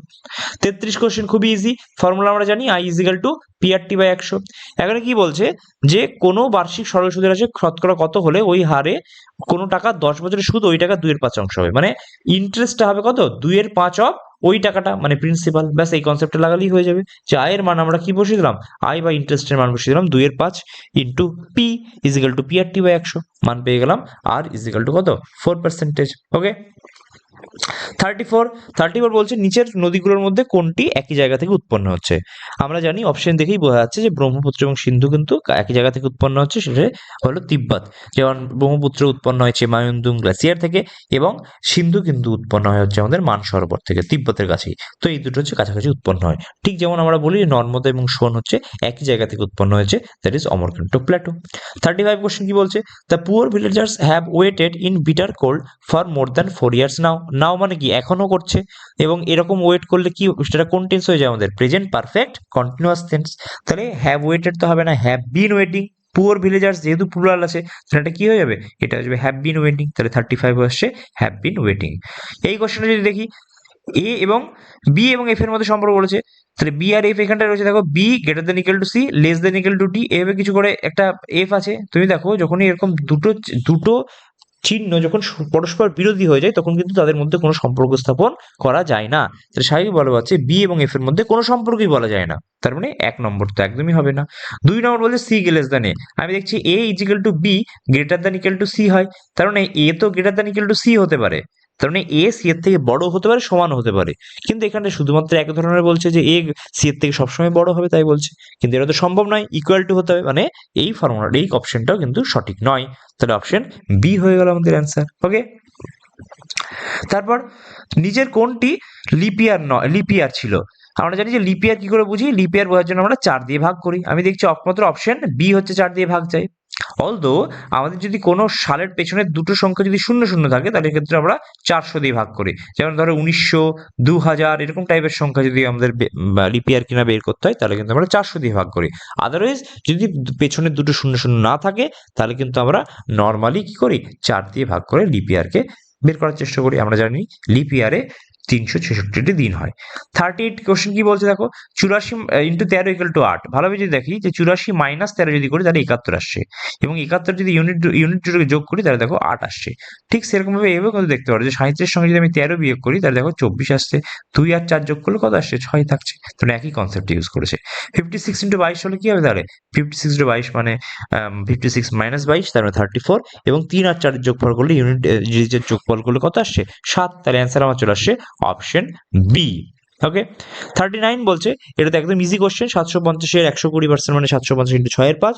33 কোশ্চেন খুবই ইজি, ফর্মুলা আমরা জানি, I = PRT/100। এখানে কি বলছে, যে কোনো বার্ষিক সরল সুদের হার শতকরা কত হলে ওই হারে কোনো টাকা 10 বছরের সুদ ওই টাকা 2/5 হবে, মানে ইন্টারেস্টটা হবে কত, 2/5 ওই টাকাটা মানে প্রিন্সিপাল, ব্যাস এই কনসেপ্টটা লাগালেই হয়ে যাবে যে আয়ের মান আমরা কি বসিয়ে দিলাম, আয় বা ইন্টারেস্টের মান বসিয়ে দিলাম 2/5 into P is equal two PRT/100, মান পেয়ে গেলাম আর ইজিক্যাল টু কত 4%। ওকে, 34 বলছে নিচের নদীগুলোর মধ্যে কোনটি একই জায়গা থেকে উৎপন্ন হচ্ছে। আমরা জানি অপশন দেখেই বোঝা যাচ্ছে যে ব্রহ্মপুত্র এবং সিন্ধু কিন্তু একই জায়গা থেকে উৎপন্ন হচ্ছে, সেটা হলো তিব্বত। যেমন ব্রহ্মপুত্র উৎপন্ন হয়েছে মায়ুন্দুং গ্লেসিয়ার থেকে এবং সিন্ধু কিন্তু উৎপন্ন হচ্ছে আমাদের মানসরোবর থেকে, তিব্বতের কাছেই। তো এই দুটো হচ্ছে কাছাকাছি উৎপন্ন হয়। ঠিক যেমন আমরা বলি নর্মদা এবং সোন হচ্ছে একই জায়গা থেকে উৎপন্ন হয়েছে, that is Amarkantak plateau. 35 question কি বলছে, the poor villagers have waited in bitter cold for more than 4 years now. Now মানে কি এখনো করছে, এবং এরকম ওয়েট করলে কি সেটা কোন টেন্স হয়ে যায় আমাদের, প্রেজেন্ট পারফেক্ট কন্টিনিউয়াস টেন্স। তাহলে হ্যাভ ওয়েটেড তো হবে না, have been waiting. Poor villagers যেহেতু প্লুরাল আছে তাহলে এটা কি হয়ে যাবে, এটা আসবে হ্যাভ বিন ওয়েটিং। তাহলে 35 আসছে হ্যাভ বিন ওয়েটিং। এই কোশ্চেনটা যদি দেখি, এ এবং বি এবং এফ এর মধ্যে সম্পর্ক বলেছে, তাহলে বি আর এফ এখানটায় রয়েছে। দেখো b greater than equal to c, less than equal to d, এভাবে কিছু করে একটা এফ আছে। তুমি দেখো যখনই এরকম দুটো দুটো চিহ্ন যখন পরস্পর বিরোধী হয়ে যায় তখন কিন্তু তাদের মধ্যে কোনো সম্পর্ক স্থাপন করা যায় না। তাহলে স্বাভাবিক বলা হচ্ছে বি এবং এফ এর মধ্যে কোনো সম্পর্কই বলা যায় না, তার মানে 1 নম্বর তো একদমই হবে না। 2 নম্বর বলছে সি লেস দেন এ, আমি দেখছি A is equal to B greater than equal to C হয়, তার মানে এ তো greater than equal to C হতে পারে, তার মানে এ সি এর থেকে বড় হতে পারে, সমান হতে পারে। কিন্তু এখানে শুধুমাত্র এক ধরনের বলছে যে এ সি এর থেকে সবসময় বড় হবে তাই বলছে, কিন্তু এটা তো সম্ভব নয়, ইকুয়াল টু হতে হবে, মানে এই ফর্মুলাটা এই অপশনটাও কিন্তু সঠিক নয়। তাহলে অপশন বি হয়ে গেল আমাদের অ্যান্সার। ওকে, তারপর নিচের কোনটি লিপিয়ার নয়, লিপিয়ার ছিল। আমরা জানি যে লিপিয়ার কি করে বুঝি, লিপিয়ার বোঝার জন্য আমরা 4 দিয়ে ভাগ করি। আমি দেখছি একমাত্র অপশন বি হচ্ছে 4 দিয়ে ভাগ যায়। অলদো আমাদের যদি কোনো সালের পেছনে দুটো সংখ্যা যদি 00 থাকে তাহলে ক্ষেত্রে আমরা 400 দিয়ে ভাগ করি। যেমন ধরো 1900, 2000 এরকম টাইপের সংখ্যা যদি আমাদের লিপিয়ার কিনা বের করতে হয় তাহলে কিন্তু আমরা 400 দিয়ে ভাগ করি। আদারওয়াইজ যদি পেছনে দুটো 00 না থাকে তাহলে কিন্তু আমরা নর্মালি কি করি, 4 দিয়ে ভাগ করে লিপিয়ারকে বের করার চেষ্টা করি। আমরা জানি লিপ ইয়ারে 366টি দিন হয়। 38 কোশ্চেন কি বলছে দেখো, 84 ইন্টু 13 ইকুয়াল টু 8। ভালোভাবে যদি দেখি যে 84 মাইনাস 13 যদি করি তাহলে 71 আসছে, এবং 71 যদি ইউনিট দুটোকে যোগ করি তাহলে দেখো 8 আসছে। ঠিক সেরকম ভাবে এভাবে কিন্তু দেখতে পারো যে 37 সঙ্গে যদি আমি 13 বিয়োগ করি তাহলে দেখো 24 আসছে, 2 আর 4 যোগ করলে কত আসছে, 6 থাকছে। তাহলে একই কনসেপ্ট ইউজ করেছে। 56 ইন্টু 22 হলে কি হবে, তাহলে 56 ইন্টু 22 মানে 56 মাইনাস 22 তার মানে 34, এবং 3 আর 4 যোগফল করলে ইউনিটের যোগফল করলে কত আসছে, 7। তাহলে অ্যান্সার আমার চলে আসছে অপশন বি। ওকে, 39 বলছে, এটা তো একদম ইজি কোশ্চেন। 750 এর 120% মানে 750 ইন্টু 6 এর 5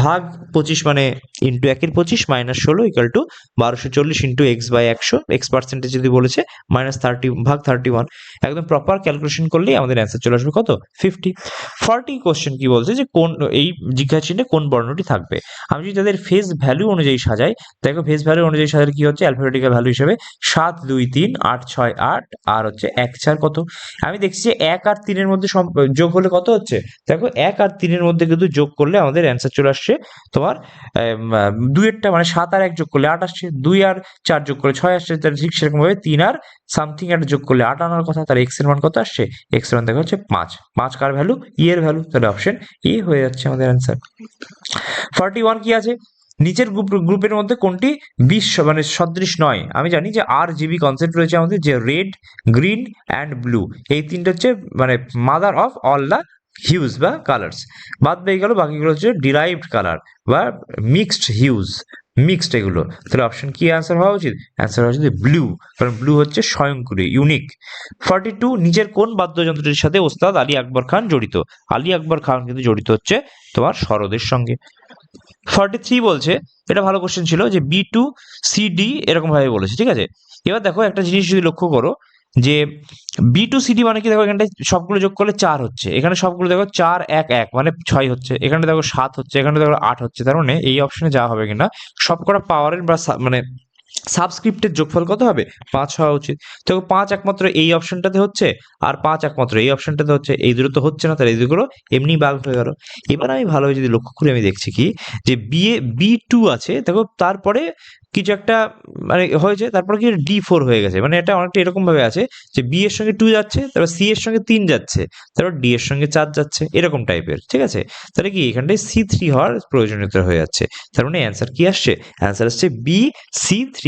ভাগ 25 মানে ইন্টু 1 এর 25 minus 16 equal to 1240 into x by 100, x percentage যদি বলেছে মাইনাস 30 ভাগ 31। একদম প্রপার ক্যালকুলেশন করলেই আমাদের অ্যান্সার চলে আসবে কত, 50। 40 কোশ্চেন কি বলছে যে কোন এই জিজ্ঞাসা চিহ্নে কোন বর্ণটি থাকবে। আমি যদি তাদের ফেস ভ্যালু অনুযায়ী সাজাই, দেখো ফেস ভ্যালু অনুযায়ী সাজালে কি হচ্ছে, অ্যালফাবেটিক্যাল ভ্যালু হিসেবে 7 2 3 8 6 8 আর হচ্ছে 1 4 কত। আমি দেখছি যে 1 আর 3 এর মধ্যে যোগ হলে কত হচ্ছে, দেখো 1 আর 3 এর মধ্যে কিন্তু যোগ করলে আমাদের অ্যান্সার চলে আসছে তোমার 2 এরটা মানে 7 আর 1 যোগ করলে 8 আসছে, 2 আর 4 যোগ করলে 6 আসছে। তাহলে ঠিক সেরকম ভাবে 3 আর সামথিং একটা যোগ করলে 8 আনার কথা। তাহলে এক্স এর মান কত আসছে, এক্স এর মান দেখা হচ্ছে 5। 5 কার ভ্যালু, ই এর ভ্যালু, তাহলে অপশন ই হয়ে যাচ্ছে আমাদের অ্যান্সার। 41 কি আছে, নিচের গ্রুপের মধ্যে কোনটি মানে সদৃশ নয়। আমি জানি যে আর জিবি কনসেপ্ট রয়েছে আমাদের, যে রেড, গ্রিন অ্যান্ড ব্লু, এই তিনটে হচ্ছে মানে mother of all the huge বা কালার্স। বাদ পেয়ে গেল বাকিগুলো হচ্ছে ডিরাইভড কালার বা মিক্সড হিউজ, মিক্সড এগুলো। তাহলে অপশন কি অ্যান্সার হওয়া উচিত, অ্যান্সার হওয়া উচিত ব্লু, কারণ ব্লু হচ্ছে স্বয়ংক্রিয়, ইউনিক। 42 নিচের কোন বাদ্যযন্ত্রটির সাথে ওস্তাদ আলী আকবর খান জড়িত। আলী আকবর খান কিন্তু জড়িত হচ্ছে তোমার সরোদের সঙ্গে। 43 বলছে, এটা ভালো কোশ্চেন ছিল, যে B2CD এরকম ভাবে বলেছে, ঠিক আছে। এবার দেখো একটা জিনিস যদি লক্ষ্য করো যে B2CD মানে কি, দেখো এখানটায় সবগুলো যোগ করলে 4 হচ্ছে, এখানে সবগুলো দেখো 4 1 1 মানে 6 হচ্ছে, এখানে দেখো 7 হচ্ছে, এখানে দেখো 8 হচ্ছে। তার মানে এই অপশনে যা হবে কিনা সবকটা পাওয়ারের বা মানে সাবস্ক্রিপ্টের যোগফল কত হবে, 5 হওয়া উচিত। তো 5 একমাত্র এই অপশনটাতে হচ্ছে, আর 5 একমাত্র এই অপশনটাতে হচ্ছে, এই দুটো তো হচ্ছে না, তাহলে এই দুটো এমনি বাগ হয়ে গেল। এবার আমি ভালোভাবে যদি লক্ষ্য করি আমি দেখছি কি, যে B2 আছে দেখো, তারপরে কিছু একটা মানে হয়েছে, তারপরে কি D4 হয়ে গেছে, মানে এটা অনেকটা এরকম ভাবে আছে যে B এর সঙ্গে 2 যাচ্ছে, তারপর C এর সঙ্গে 3 যাচ্ছে, তারপর D এর সঙ্গে 4 যাচ্ছে, এরকম টাইপের, ঠিক আছে। তাহলে কি এখানটায় C3 হওয়ার প্রয়োজনীয়তা হয়ে যাচ্ছে। তার মানে অ্যান্সার কি আসছে, অ্যান্সার আসছে B C3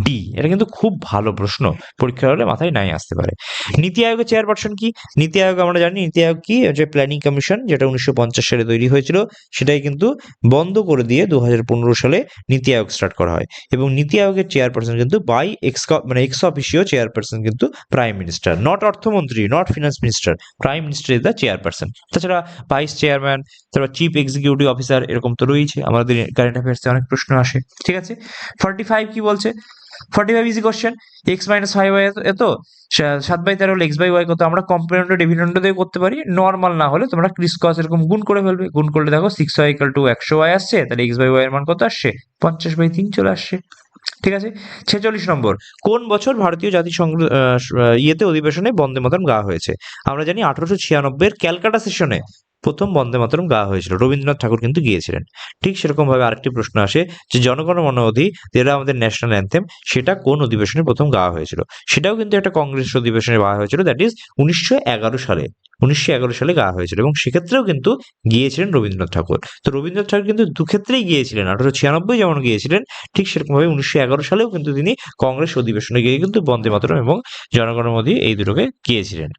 ডি। এটা কিন্তু খুব ভালো প্রশ্ন, পরীক্ষার হলে মাথায় নাই আসতে পারে। নীতি আয়োগের চেয়ারপারসন কি? নীতি আয়োগ আমরা জানি, নীতি আয়োগ কি, যে প্ল্যানিং কমিশন, যেটা 1950 সালে তৈরি হয়েছিল, সেটাই কিন্তু বন্ধ করে দিয়ে 2015 সালে নীতি আয়োগ স্টার্ট করা হয়। এবং নীতি আয়োগের চেয়ারপারসন কিন্তু বাই এক্স অফিসিও চেয়ারপারসন কিন্তু প্রাইম মিনিস্টার, নট অর্থমন্ত্রী, not finance minister, prime minister is the chairperson. তাছাড়া ভাইস চেয়ারম্যান, তারপর চিফ এক্সিকিউটিভ অফিসার, এরকম তো রয়েছে, আমাদের কারেন্ট অ্যাফেয়ার্সে অনেক প্রশ্ন আসে। ঠিক আছে, 45 কি বলছে? 45 easy question. X minus 5y এত 7/13 হলে এক্স বাই ওয়াই কত? আমরা কম্পোনেন্ট ডিভিডেন্ড দিয়ে করতে পারি, নর্মাল না হলে তোমরা ক্রিস ক্রস এরকম গুণ করে ফেলবে। গুণ করলে দেখো 6y = 100y আসছে, তাহলে এক্স বাই ওয়াই এর মান কত আসছে? 50/3 চলে আসছে। ঠিক আছে, 46 নম্বর, কোন বছর ভারতীয় জাতিসংঘ অধিবেশনে বন্দে মাতরম গাওয়া হয়েছে? আমরা জানি 1896 এর ক্যালকাটা সেশনে প্রথম বন্দে মাতরম গাওয়া হয়েছিল, রবীন্দ্রনাথ ঠাকুর কিন্তু গিয়েছিলেন। ঠিক সেরকম ভাবে আরেকটি প্রশ্ন আসে যে জনগণ মন অধি, যেটা আমাদের ন্যাশনাল অ্যান্থেম, সেটা কোন অধিবেশনে প্রথম গাওয়া হয়েছিল? সেটাও কিন্তু একটা কংগ্রেস অধিবেশনে গাওয়া হয়েছিল, দ্যাট ইজ 1911 সালে। 1911 সালে গাওয়া হয়েছিল, এবং সেক্ষেত্রেও কিন্তু গিয়েছিলেন রবীন্দ্রনাথ ঠাকুর। তো রবীন্দ্রনাথ ঠাকুর কিন্তু দুক্ষেত্রেই গিয়েছিলেন, 1896 যেমন গিয়েছিলেন, ঠিক সেরকমভাবে 1911 সালেও কিন্তু তিনি কংগ্রেস অধিবেশনে গিয়ে কিন্তু বন্দে মাতরম এবং জনগণ মন অধি এই দুটোকে গিয়েছিলেন।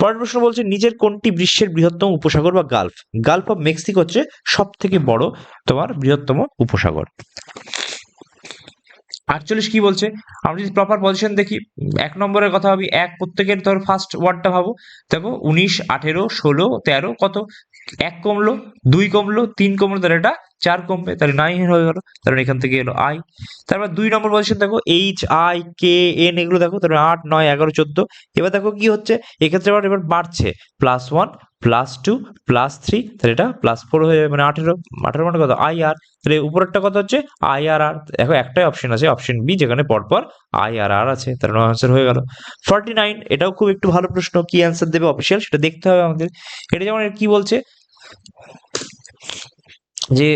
পরের প্রশ্ন বলছে, নিচের কোনটি বিশ্বের বৃহত্তম উপসাগর বা গালফ? গালফ অফ মেক্সিকো হচ্ছে সব থেকে বড় তোমার বৃহত্তম উপসাগর। 48 কি বলছে? আমরা যদি প্রপার পজিশন দেখি, 1 নম্বরের কথা ভাবি, এক প্রত্যেকের ধর ফার্স্ট ওয়ার্ডটা ভাবো। দেখো 19, 18, 16, 13, কত? 1 কমলো, 2 কমলো, 3 কমলো, তাহলে এটা 4 কমবে, তাহলে 9 হয়ে গেল। তাহলে এখান থেকে এলো আই। তারপর 2 নম্বর পজিশন দেখো, এইচ, আই, কে, এন, এগুলো দেখো, তাহলে 8, 9, 11, 14। এবার দেখো কি হচ্ছে, এক্ষেত্রে এবার বাড়ছে, +1, +2, +3, তাহলে এটা +4 হয়ে যাবে, মানে 18। 18 মানে কত? আই আর। তাহলে উপরেরটা কত হচ্ছে? আই আর আর। দেখো একটাই অপশন আছে, অপশন বি, যেখানে পরপর আই আর আর আছে, তাহলে নো আনসার হয়ে গেল। 49, এটাও খুব একটু ভালো প্রশ্ন, কি অ্যান্সার দেবে অফিসিয়াল সেটা দেখতে হবে আমাদের। এটা যেমন কি বলছে যে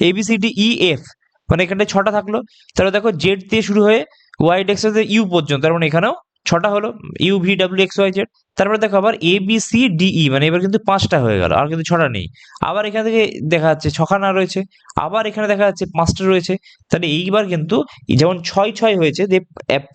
ABCDEF, মানে এখানে 6টা থাকলো, তাহলে দেখো জেড দিয়ে শুরু হয়ে ওয়াই ডেক্স ইউ পর্যন্ত, তার মানে এখানেও 6টা হলো, UVWXYZ। তারপরে দেখো আবার ABCDE, মানে এবার কিন্তু 5টা হয়ে গেল, আর কিন্তু 6টা নেই। আবার এখান থেকে দেখা যাচ্ছে 6খানা রয়েছে, আবার এখানে দেখা যাচ্ছে 5টা রয়েছে। তাহলে এইবার কিন্তু যেমন 6 হয়েছে, যে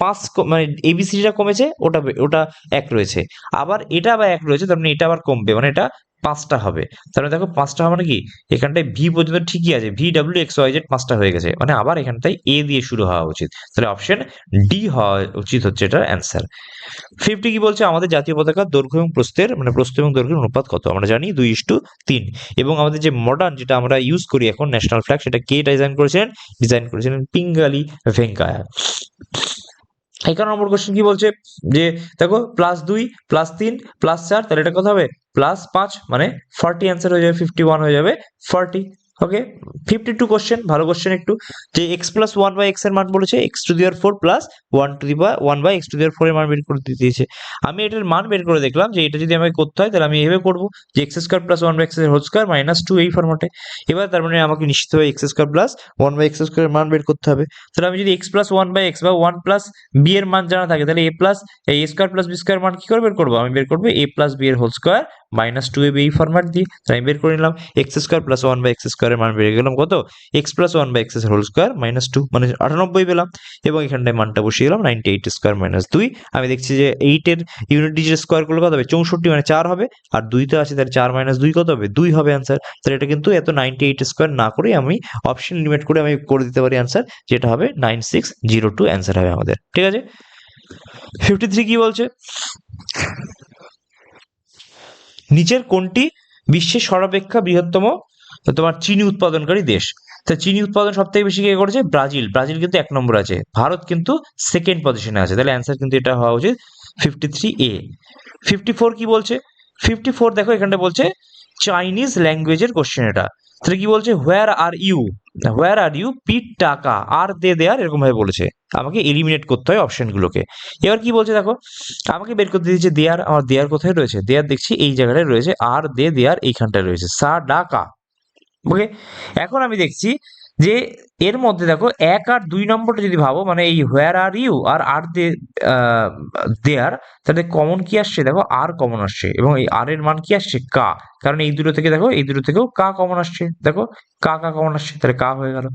5 মানে ABCDটা কমেছে, ওটা ওটা 1 রয়েছে, আবার এটা আবার 1 রয়েছে, তার মানে এটা আবার কমবে, মানে এটা 5টা হবে। তাহলে দেখো 5টা হবে মানে কি, এখানটায় ভি পর্যন্ত ঠিকই আছে, VWXYZ 5টা হয়ে গেছে, মানে আবার এখানটায় এ দিয়ে শুরু হওয়া উচিত। তাহলে অপশন ডি হওয়া উচিত হচ্ছে এটার অ্যান্সার। 50 কি বলছে? আমাদের জাতীয় পতাকার দৈর্ঘ্য এবং প্রস্থের, মানে প্রস্থ এবং দৈর্ঘ্যের অনুপাত কত? আমরা জানি 2:3। এবং আমাদের যে মডার্ন, যেটা আমরা ইউজ করি এখন, ন্যাশনাল ফ্ল্যাগ, সেটা কে ডিজাইন করেছিলেন পিঙ্গালি ভেঙ্কায়া। 51 নম্বর কোশ্চেন কি বলছে যে দেখো +2, +3, +4, তাহলে এটা কত হবে? +5, মানে 40 অ্যান্সার হয়ে যাবে, 51 হয়ে যাবে 40। ওকে, 52 কোশ্চেন, ভালো কোশ্চেন একটু, যে x+1/x এর মান বলেছে, x⁴ প্লাস 1/x⁴ এর মান বের করে দিয়েছে। আমি এটার মান বের করে দেখলাম যে এটা যদি আমাকে করতে হয়, তাহলে আমি এভাবে করবো যে x² + 1/x² - 2 এই ফরম্যাটে। এবার তার মানে আমাকে নিশ্চিতভাবে x² + 1/x² এর মান বের করতে হবে। তাহলে আমি যদি x+1/x বা 1 প্লাস বি এর মান জানা থাকে, তাহলে a² + b² মান কি করে বের করবো? আমি বের করবো a+b এর হোল স্কয়ার -2ab, এই ফরম্যাট দিয়ে। তাহলে আমি বের করে নিলাম x² + 1/x² এর মান বেরিয়ে গেলাম কত? x+1/x এর হোল স্কয়ার -2, মানে 98 পেলাম। এবং এখানটায় মানটা বসিয়ে গেলাম 98² - 2। আমি দেখছি যে 8 এর ইউনিট ডিজিট স্কয়ার করলে কত হবে? 64, মানে 4 হবে। আর 2 তো আছে, তাহলে 4 - 2 কত হবে? 2 হবে অ্যান্সার। তাহলে এটা কিন্তু এত 98² না করে আমি অপশন লিমিট করে আমি করে দিতে পারি অ্যান্সার, যেটা হবে 9602 অ্যান্সার হবে আমাদের। ঠিক আছে, 53 কি বলছে? নিচের কোনটি বিশ্বের সর্বাপেক্ষা বৃহত্তম তোমার চিনি উৎপাদনকারী দেশ? তা চিনি উৎপাদন সব থেকে বেশি কে করেছে? ব্রাজিল। ব্রাজিল কিন্তু 1 নম্বর আছে, ভারত কিন্তু সেকেন্ড পজিশনে আছে। তাহলে অ্যান্সার কিন্তু এটা হওয়া উচিত 53A। 54 কি বলছে? 54 দেখো এখানটা বলছে চাইনিজ ল্যাঙ্গুয়েজের কোশ্চেন এটা। তাহলে কি বলছে? হোয়ার আর ইউ পিট টাকা আর দে দেয়ার, এরকম ভাবে বলেছে। আমাকে এলিমিনেট করতে হয় অপশনগুলোকে। এবার কি বলছে দেখো, আমাকে বের করতে দিয়েছে দেয়ার। আমার দেয়ার কোথায় রয়েছে? দেয়ার দেখছি এই জায়গাটায় রয়েছে, আর দে দেয়ার এইখানটায় রয়েছে, সা ডাকা। ওকে, এখন আমি দেখছি যে এর মধ্যে দেখো 1 আর 2 নম্বরটা যদি ভাবো, মানে এই হোয়ার আর ইউ আর দেয়ার, তাহলে কমন কি আসছে দেখো, আর কমন আসছে, এবং এই আর এর মান কি আসছে, কা। কারণ এই দুটো থেকে দেখো, এই দুটো থেকেও কা কমন আসছে, দেখো কা কা কমন আসছে, তাহলে কা হয়ে গেল।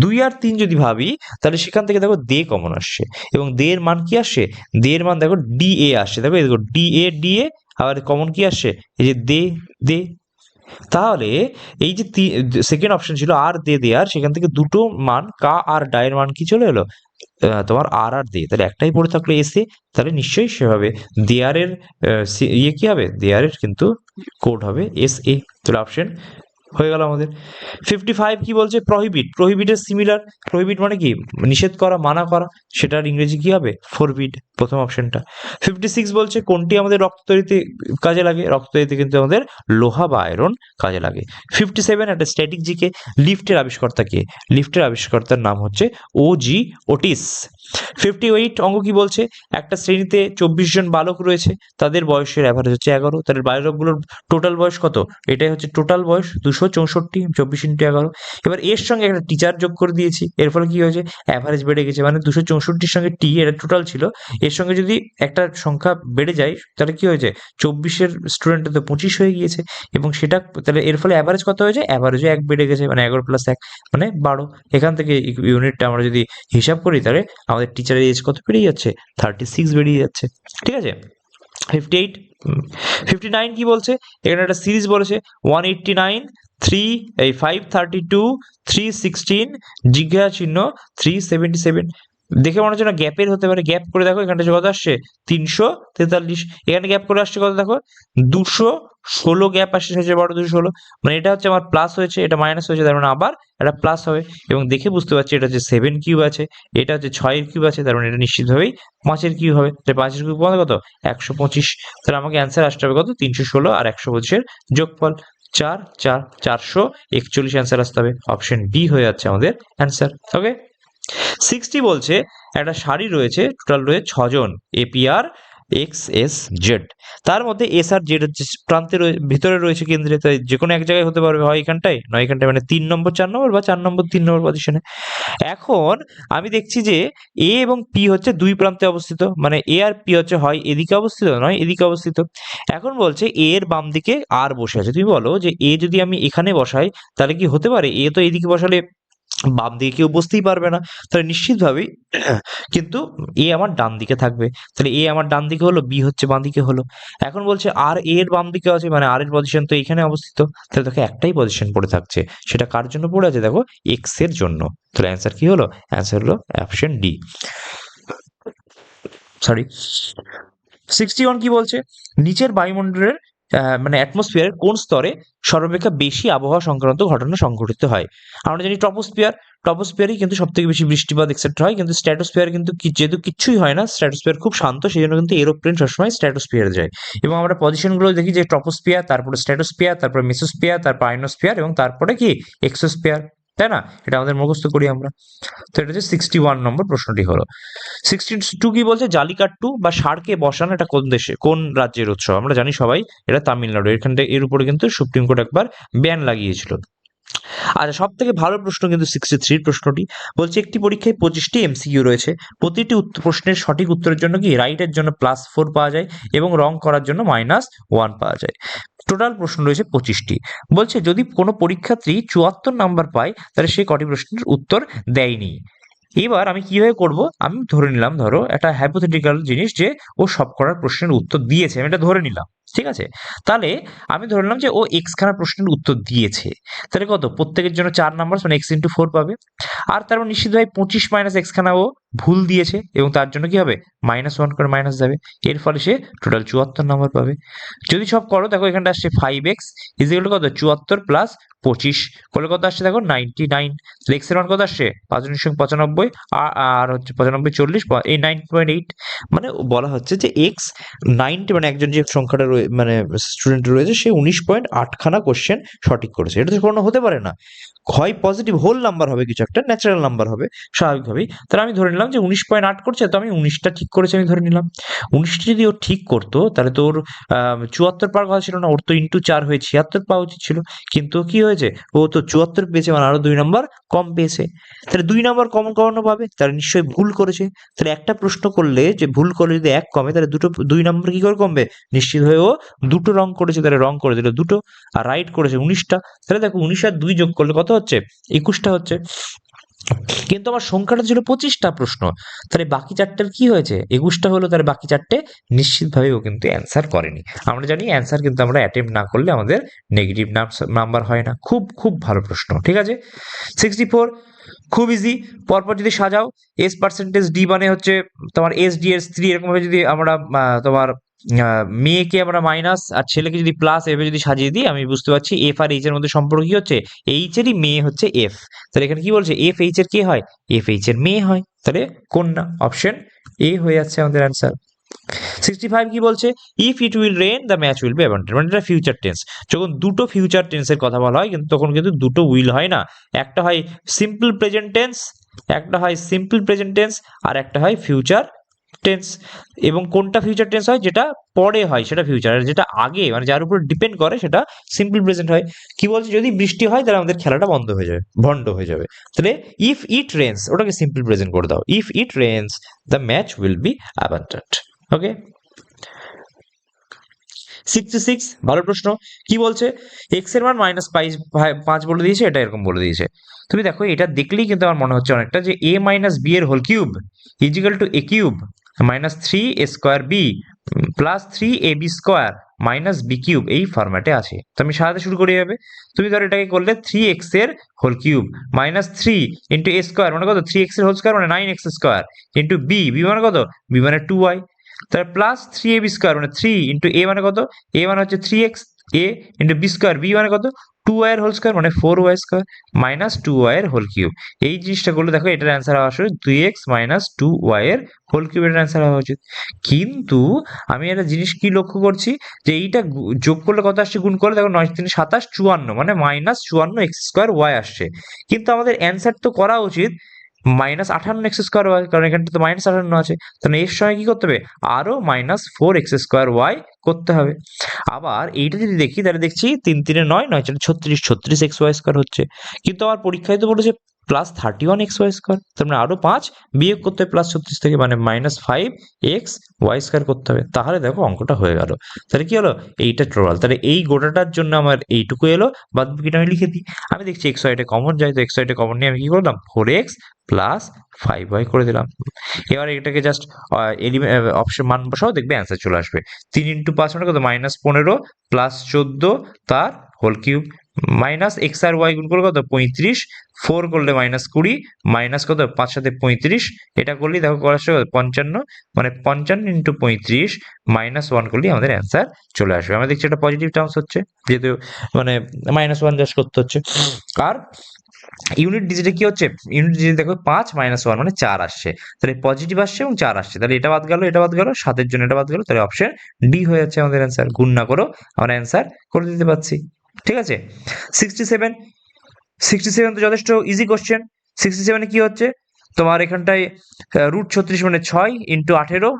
2 আর 3 যদি ভাবি, তাহলে সেখান থেকে দেখো দে কমন আসছে, এবং দে এর মান কি আসছে, দে এর মান দেখো ডি এ আসছে, দেখো এই দেখো ডি এ, আবার কমন কি আসছে, এই যে দে দে। তাহলে এই যে সেকেন্ড অপশন ছিল আর দে দেয়ার, সেখান থেকে দুটো মান কা আর ডায়ের মান কি চলে এলো, তোমার আর আর দে, তাহলে একটাই পড়ে থাকলো এসে, তাহলে নিশ্চয়ই সেভাবে দেয়ারের ইয়ে কি হবে, দেয়ারের কিন্তু কোড হবে এস এ, তাহলে অপশন হয়ে গেল আমাদের। 55 কি বলছে, প্রহিবিট, প্রহিবিটের সিমিলার, প্রহিবিট মানে কি, নিষেধ করা, মানা করা, সেটার ইংরেজি কি হবে, ফরবিড, প্রথম অপশনটা। 56 বলছে কোনটি আমাদের রক্ত তৈরিতে কাজে লাগে, রক্ত তৈরিতে কিন্তু আমাদের লোহা বা আয়রন কাজে লাগে। 57 একটা স্ট্যাটিক জিকে, লিফটের আবিষ্কর্তা কে, লিফটের আবিষ্কর্তার নাম হচ্ছে ও জি ওটিস। 58 অঙ্ক কি বলছে, একটা শ্রেণীতে 24 জন বালক রয়েছে, তাদের বয়সের অ্যাভারেজ হচ্ছে 11, তাদের বালকগুলোর টোটাল বয়স কত, এটাই হচ্ছে টোটাল বয়স 264, 24 ইন্টু 11। এবার এর সঙ্গে একটা টিচার যোগ করে দিয়েছি, এর ফলে কি হয়েছে, অ্যাভারেজ বেড়ে গেছে, মানে 264-র সঙ্গে টি, এটা টোটাল ছিল, এর সঙ্গে যদি একটা সংখ্যা বেড়ে যায়, তাহলে কি হয়েছে, 24-এর স্টুডেন্টের তো 25 হয়ে গিয়েছে, এবং সেটা তাহলে এর ফলে অ্যাভারেজ কত হয়েছে, অ্যাভারেজও 1 বেড়ে গেছে, মানে 11 + 1 মানে 12। এখান থেকে ইউনিটটা আমরা যদি হিসাব করি, তাহলে আমাদের টিচারের এজ কত বেরিয়ে যাচ্ছে, 36 বেরিয়ে যাচ্ছে, ঠিক আছে। 58 59 কি বলছে, এখানে একটা সিরিজ বলেছে, 189, 532, 316, জিজ্ঞাসা চিহ্ন 377। দেখে মনে হচ্ছে না গ্যাপের হতে পারে, গ্যাপ করে দেখো, এখানটা কত আসছে, 343, এখানে গ্যাপ করে আসছে কত দেখো, 216 গ্যাপ আসছে, সবচেয়ে বড় 216, মানে এটা হচ্ছে আমার প্লাস হয়েছে, এটা মাইনাস হয়েছে, তার মানে আবার এটা প্লাস হবে, এবং দেখে বুঝতে পারছি এটা হচ্ছে 7 কিউব আছে, এটা হচ্ছে 6 কিউব আছে, তার মানে এটা নিশ্চিতভাবেই 5 কিউব হবে, তাই 5 কিউব মানে কত, 125। তাহলে আমাকে অ্যান্সার আসতে হবে কত, 316 আর 125-এর যোগফল, 4 4 441 অ্যান্সার আসতে হবে, অপশন বি হয়ে যাচ্ছে আমাদের অ্যান্সার। ওকে। 60 বলছে একটা সারি রয়েছে, টোটাল রয়েছে 6 জন, এপিআর এক্স এস জেড, তার মধ্যে এস আর জেড হচ্ছে প্রান্তে ভিতরে রয়েছে কেন্দ্রে, তাই যে কোনো এক জায়গায় হতে পারবে, হয় এখানটায় নয় এখানটায়, মানে 3 নম্বর 4 নম্বর বা 4 নম্বর 3 নম্বর পজিশনে। এখন আমি দেখছি যে এ এবং পি হচ্ছে দুই প্রান্তে অবস্থিত, মানে এ আর পি হচ্ছে হয় এদিকে অবস্থিত নয় এদিকে অবস্থিত। এখন বলছে এ এর বাম দিকে আর বসে আছে, তুমি বলো যে এ যদি আমি এখানে বসাই, তাহলে কি হতে পারে, এ তো এদিকে বসালে বাম দিকে কেউ বসতেই পারবে না, তাহলে নিশ্চিতভাবেই কিন্তু এ আমার ডান দিকে থাকবে, তাহলে এ আমার ডান দিকে হলো, বি হচ্ছে বাঁ দিকে হলো। এখন বলছে আর এ এর বাম দিকে আছে, মানে আর এর পজিশন তো এখানে অবস্থিত, তাহলে দেখো একটাই পজিশন পড়ে থাকছে, সেটা কার জন্য পড়ে আছে দেখো, এক্স এর জন্য, তাহলে অ্যান্সার কি হলো, অ্যান্সার হলো অপশন ডি, সরি। 61 কি বলছে, নিচের বায়ুমণ্ডলের মানে অ্যাটমসফিয়ারের কোন স্তরে সর্বাপেক্ষা বেশি আবহাওয়া সংক্রান্ত ঘটনা সংঘটিত হয়। আমরা জানি ট্রপোস্ফিয়ার, ট্রপোস্ফিয়ারই কিন্তু সব থেকে বেশি বৃষ্টিপাত এক্সেট্রা হয়, কিন্তু স্ট্র্যাটোস্ফিয়ার কিন্তু যেহেতু কিচ্ছুই হয় না, স্ট্র্যাটোস্ফিয়ার খুব শান্ত, সেই জন্য কিন্তু এরোপ্লেন সবসময় স্ট্র্যাটোস্ফিয়ারে যায়। এবং আমরা পজিশনগুলো দেখি যে ট্রপোস্ফিয়ার, তারপরে স্ট্র্যাটোস্ফিয়ার, তারপরে মেসোস্ফিয়ার, তারপর আয়নোস্ফিয়ার, এবং তারপরে কি এক্সোস্ফিয়ার, তাই না, এটা আমাদের মুখস্থ করি আমরা। তো এটা হচ্ছে 61 নম্বর প্রশ্নটি হলো। 62 কি বলছে, জালিকাট্টু বা ষাঁড়কে বসানো, এটা কোন দেশে, কোন রাজ্যের উৎসব, আমরা জানি সবাই এটা তামিলনাড়ু, এখানটা এর উপরে কিন্তু সুপ্রিম কোর্ট একবার ব্যান লাগিয়েছিল। আচ্ছা, সব থেকে ভালো প্রশ্ন কিন্তু 63 প্রশ্নটি, বলছে একটি পরীক্ষায় 25টি এমসিকিউ রয়েছে, প্রতিটি প্রশ্নের সঠিক উত্তরের জন্য কি রাইটের জন্য +4 পাওয়া যায়, এবং রং করার জন্য -1 পাওয়া যায়। টোটাল প্রশ্ন রয়েছে 25টি। বলছে যদি কোনো পরীক্ষার্থী 74 নাম্বার পায়, তাহলে সে কটি প্রশ্নের উত্তর দেয়নি। এবার আমি কিভাবে করব, আমি ধরে নিলাম, ধরো একটা হাইপোথেটিক্যাল জিনিস, যে ও সবকটা প্রশ্নের উত্তর দিয়েছে, আমি এটা ধরে নিলাম, ঠিক আছে। তাহলে আমি ধরে নিলাম যে ও এক্স খানা প্রশ্নের উত্তর দিয়েছে, তাহলে কত, প্রত্যেকের জন্য 4 নাম্বার, মানে x × 4 পাবে। আর তারপর নিশ্চিতভাবে 25 - x খানা ও ভুল দিয়েছে, এবং তার জন্য কি হবে, -1 করে মাইনাস যাবে, এর ফলে সে টোটাল 74 নাম্বার পাবে। যদি সব করো, দেখো এখানটা আসছে 5x = কত, 74 + 25 করলে কত আসছে দেখো, 99। এক্স এর মান কত আসছে, 5×95, আর হচ্ছে 95 40, এই 9.8, মানে বলা হচ্ছে যে এক্স 90, মানে একজন যে সংখ্যাটা রয়েছে মানে স্টুডেন্ট রয়েছে, সে 19.8খানা কোশ্চেন সঠিক করেছে। এটা তো কোনো হতে পারে না, হয় পজিটিভ হোল নাম্বার হবে, কিছু একটা ন্যাচারাল নাম্বার হবে স্বাভাবিকভাবেই। তাহলে আমি ধরে নিলাম যে 19.8 করছে, তো আমি 19টা ঠিক করেছে আমি ধরে নিলাম। 19টা যদি ও ঠিক করতো তাহলে তো ওর 74 পাওয়ার কথা ছিল না, ওর তো ইন্টু 4 হয়ে 76 পাওয়া উচিত ছিল। কিন্তু কি হয়েছে, ও তো 74 পেয়েছে, মানে আরো 2 নম্বর কম পেয়েছে। তাহলে 2 নম্বর কম কমানো পাবে, তাহলে নিশ্চয়ই ভুল করেছে। তাহলে একটা প্রশ্ন করলে যে ভুল করলে যদি 1 কমে, তাহলে 2 নম্বর কি করে কমবে, নিশ্চিত হয়ে ও 2টো রং করেছে, তাহলে রং করে দিল 2টো, আর রাইট করেছে 19টা। তাহলে দেখো 19 আর 2 যোগ করলে কত হচ্ছে, 21টা হচ্ছে। কিন্তু আমার সংখ্যাটা ছিল 25টা প্রশ্ন, তাহলে বাকি 4টার কি হয়েছে, 21টা হলো। তাহলে বাকি 4টে নিশ্চিতভাবে ও কিন্তু অ্যান্সার করেনি। আমরা জানি অ্যান্সার কিন্তু আমরা অ্যাটেম্প না করলে আমাদের নেগেটিভ নাম্বার হয় না। খুব খুব ভালো প্রশ্ন, ঠিক আছে। 64 খুব ইজি, পরপর যদি সাজাও, এস পার্সেন্টেজ ডি মানে হচ্ছে তোমার এস ডি এর স্ত্রী, এরকম ভাবে যদি আমরা তোমার মেয়েকে আমরা মাইনাস আর ছেলেকে যদি প্লাস এভাবে যদি সাজিয়ে দিই, আমি বুঝতে পারছি এফ আর এইচ এর মধ্যে সম্পর্ক কি হচ্ছে, এইচ এরই মেয়ে হচ্ছে এফ। তাহলে এখানে কি বলছে, এফ এইচ এর কে হয়, এফ এইচ এর মেয়ে হয়, তাহলে কন্যা, অপশন এ হয়ে যাচ্ছে আমাদের অ্যান্সার। 65 কি বলছে, if it will rain the match will be abandoned, মানে এটা ফিউচার টেন্স। যখন দুটো ফিউচার টেন্সের কথা বলা হয়, কিন্তু তখন কিন্তু দুটো উইল হয় না, একটা হয় সিম্পল প্রেজেন্ট টেন্স, একটা হয় সিম্পল প্রেজেন্ট টেন্স, আর একটা হয় ফিউচার টেন্স। এবং কোনটা ফিউচার টেন্স হয়, যেটা পরে হয় সেটা ফিউচার, আর যেটা আগে মানে যার উপর ডিপেন্ড করে সেটা সিম্পল প্রেজেন্ট হয়। কি বলছে, যদি বৃষ্টি হয় তাহলে আমাদের খেলাটা বন্ধ হয়ে যাবে, ভন্ড হয়ে যাবে। তাহলে ইফ ইট রেন্স ওটাকে সিম্পল প্রেজেন্ট করে দাও, if it rains the match will be abandoned. Okay. 66 ভালো প্রশ্ন, কি বলছে, এক্স এর মান -5 বলে দিয়েছে, এটা এরকম বলে দিয়েছে। তুমি দেখো এটা দেখলেই কিন্তু আমার মনে হচ্ছে অনেকটা যে a মাইনাস বি এর whole cube equal to a cube minus 3a square b plus 3ab square minus b cube, এই ফরম্যাটে আছে। তো আমি সাজাতে শুরু করি এভাবে। তুমি ধরো এটাকে করলে 3x এর whole cube minus 3 into a square মানে কত, 3x এর হোল স্কোয়ার মানে 9x square into B, B মানে কত, বি মানে 2y, তাহলে প্লাস 3ab স্কোয়ার মানে 3 ইন্টু a মানে কত, a মানে হচ্ছে 3x, a into b square, b মানে কত, 2y এর হোল স্কোয়ার মানে 4y স্কোয়ার মাইনাস 2y এর হোল কিউব। এই জিনিসটা করলে দেখো এটার অ্যান্সার হওয়া আসলে 2x মাইনাস 2y এর হোল কিউব, এটার অ্যান্সার হওয়া উচিত। কিন্তু আমি একটা জিনিস কি লক্ষ্য করছি, যে এইটা যোগ করলে কত আসছে, গুণ করলে দেখো 9 3 27 54 মানে মাইনাস 54 এক্স স্কোয়ার ওয়াই আসছে। কিন্তু আমাদের অ্যান্সার তো করা উচিত -58x²y, কারণ এখানটা তো -58 আছে। তাহলে এর সঙ্গে কি করতে হবে, আরো -4x²y করতে হবে। আবার এইটা যদি দেখি তাহলে দেখছি 3 3 9 9 4 36 36xy² হচ্ছে। কিন্তু আমার পরীক্ষায় তো বলেছে +31xy², তার মানে আরো 5 বিয়োগ করতে হবে +36 থেকে, মানে -5xy² করতে হবে। তাহলে দেখো অঙ্কটা হয়ে গেল। তাহলে কি হলো, এইটা টোটাল, তাহলে এই গোটাটার জন্য আমার এইটুকু এলো, বাদ বাকিটা আমি লিখে দিই। আমি দেখছি xy টা কমন যায়, তো xy টা কমন নিয়ে আমি কি করলাম, 4x প্লাস 5y করে দিলাম। এবার এটাকে জাস্ট অপশন মান বসাও, দেখবে অ্যান্সার চলে আসবে। 3 ইন্টু 5 মানে কত, -15 প্লাস 14 তার হোল কিউব মাইনাস এক্স আর ওয়াই গুণ করলে কত 35, 4 করলে -20 মাইনাস কত 5 সাথে 35, এটা করলেই দেখো কত আসছে 55, মানে 55 ইন্টু 35 -1 করলেই আমাদের অ্যান্সার চলে আসবে। আমরা দেখছি এটা পজিটিভ টার্মস হচ্ছে, যেহেতু মানে -1 জাস্ট করতে হচ্ছে। আর ইউনিট ডিজিটে কি হচ্ছে, ইউনিট ডিজিটে দেখো 5 -1 মানে 4 আসছে, তাহলে পজিটিভ আসছে এবং 4 আসছে, তাহলে এটা বাদ গেল, এটা বাদ গেল, 7 এর জন্য এটা বাদ গেল, তাহলে অপশন ডি হয়ে যাচ্ছে আমাদের অ্যান্সার। গুণ না করো আমরা অ্যান্সার করে দিতে পারছি, ঠিক আছে। 67 67 তো যথেষ্ট ইজি কোশ্চেন। 67 এ কি হচ্ছে, তোমার এখানটায় √36 মানে 6 ইন্টু 18,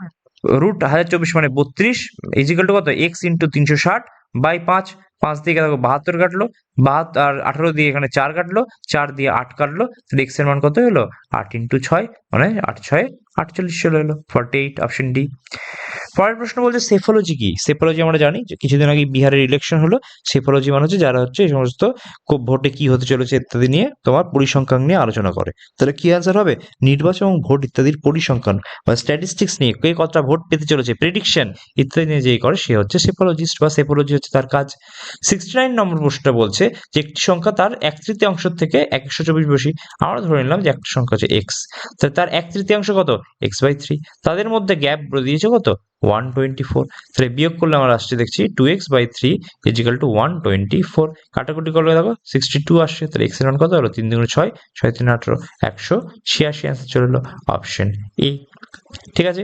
√1024 মানে 32 ইজিক্যাল টু কত, এক্স ইন্টু 360 বাই 5, 5 দিয়ে দেখো 72 কাটলো, 72 আর 18 দিয়ে এখানে 4 কাটলো, 4 দিয়ে 8 কাটলো, তাহলে এক্স এর মান কত হলো, 8 ইন্টু 6 মানে 8 6 48 চলে এলো, 48, অপশন ডি। পরের প্রশ্ন বলছে সেফোলজি কি। সেফোলজি আমরা জানি যে কিছুদিন আগে বিহারের ইলেকশন হলো, সেফোলজি মানে হচ্ছে যারা হচ্ছে এই সমস্ত ভোটে কি হতে চলেছে ইত্যাদি নিয়ে তোমার পরিসংখ্যান নিয়ে আলোচনা করে। তাহলে কি অ্যান্সার হবে, নির্বাচন এবং ভোট ইত্যাদির পরিসংখ্যান বা স্ট্যাটিস্টিক্স নিয়ে কে কতটা ভোট পেতে চলেছে, প্রেডিকশন ইত্যাদি নিয়ে যেই করে সে হচ্ছে সেফোলজিস্ট, বা সেফোলজি হচ্ছে তার কাজ। 69 নম্বর প্রশ্নটা বলছে যে একটি সংখ্যা তার 1/3 থেকে 124 বেশি। আমরা ধরে নিলাম যে একটা সংখ্যা হচ্ছে এক্স, তাহলে তার 1/3 কত, x/3, তাদের মধ্যে গ্যাপ দিয়েছে কত 124, তাহলে বিয়োগ করলে আমরা আসছে দেখছি 2x/3 ইজিক্যাল টু 124, কাটাকুটি করলে দেখো 62 আসছে, তাহলে x এর মান কত হলো, 3 × 6 6 3 18 186 অ্যান্সার চলে এলো, অপশন এ। ঠিক আছে।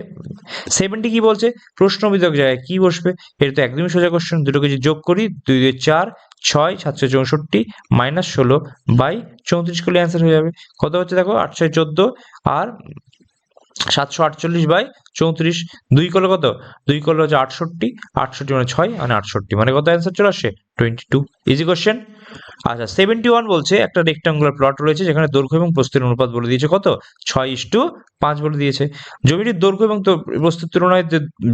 70 কি বলছে, প্রশ্নবিধক জায়গায় কি বসবে, এটা তো একদমই সোজা কোশ্চেন, দুটোকে যদি যোগ করি 2 2 4 6 764 মাইনাস 16 বাই 34 করলে অ্যান্সার হয়ে যাবে। কত হচ্ছে দেখো 8 6 14 আর 748 বাই 34, 2 করলে কত, 2 করলে হচ্ছে 68, 68 মানে 6 মানে 68 মানে কত অ্যান্সার চলে আসছে 22। Easy question. আচ্ছা 71 বলছে একটা রেক্টাঙ্গুলার প্লট রয়েছে যেখানে দৈর্ঘ্য এবং প্রস্থের অনুপাত বলে দিয়েছে কত, 6:5 বলে দিয়েছে। জমিটির দৈর্ঘ্য এবং প্রস্থের তুলনায়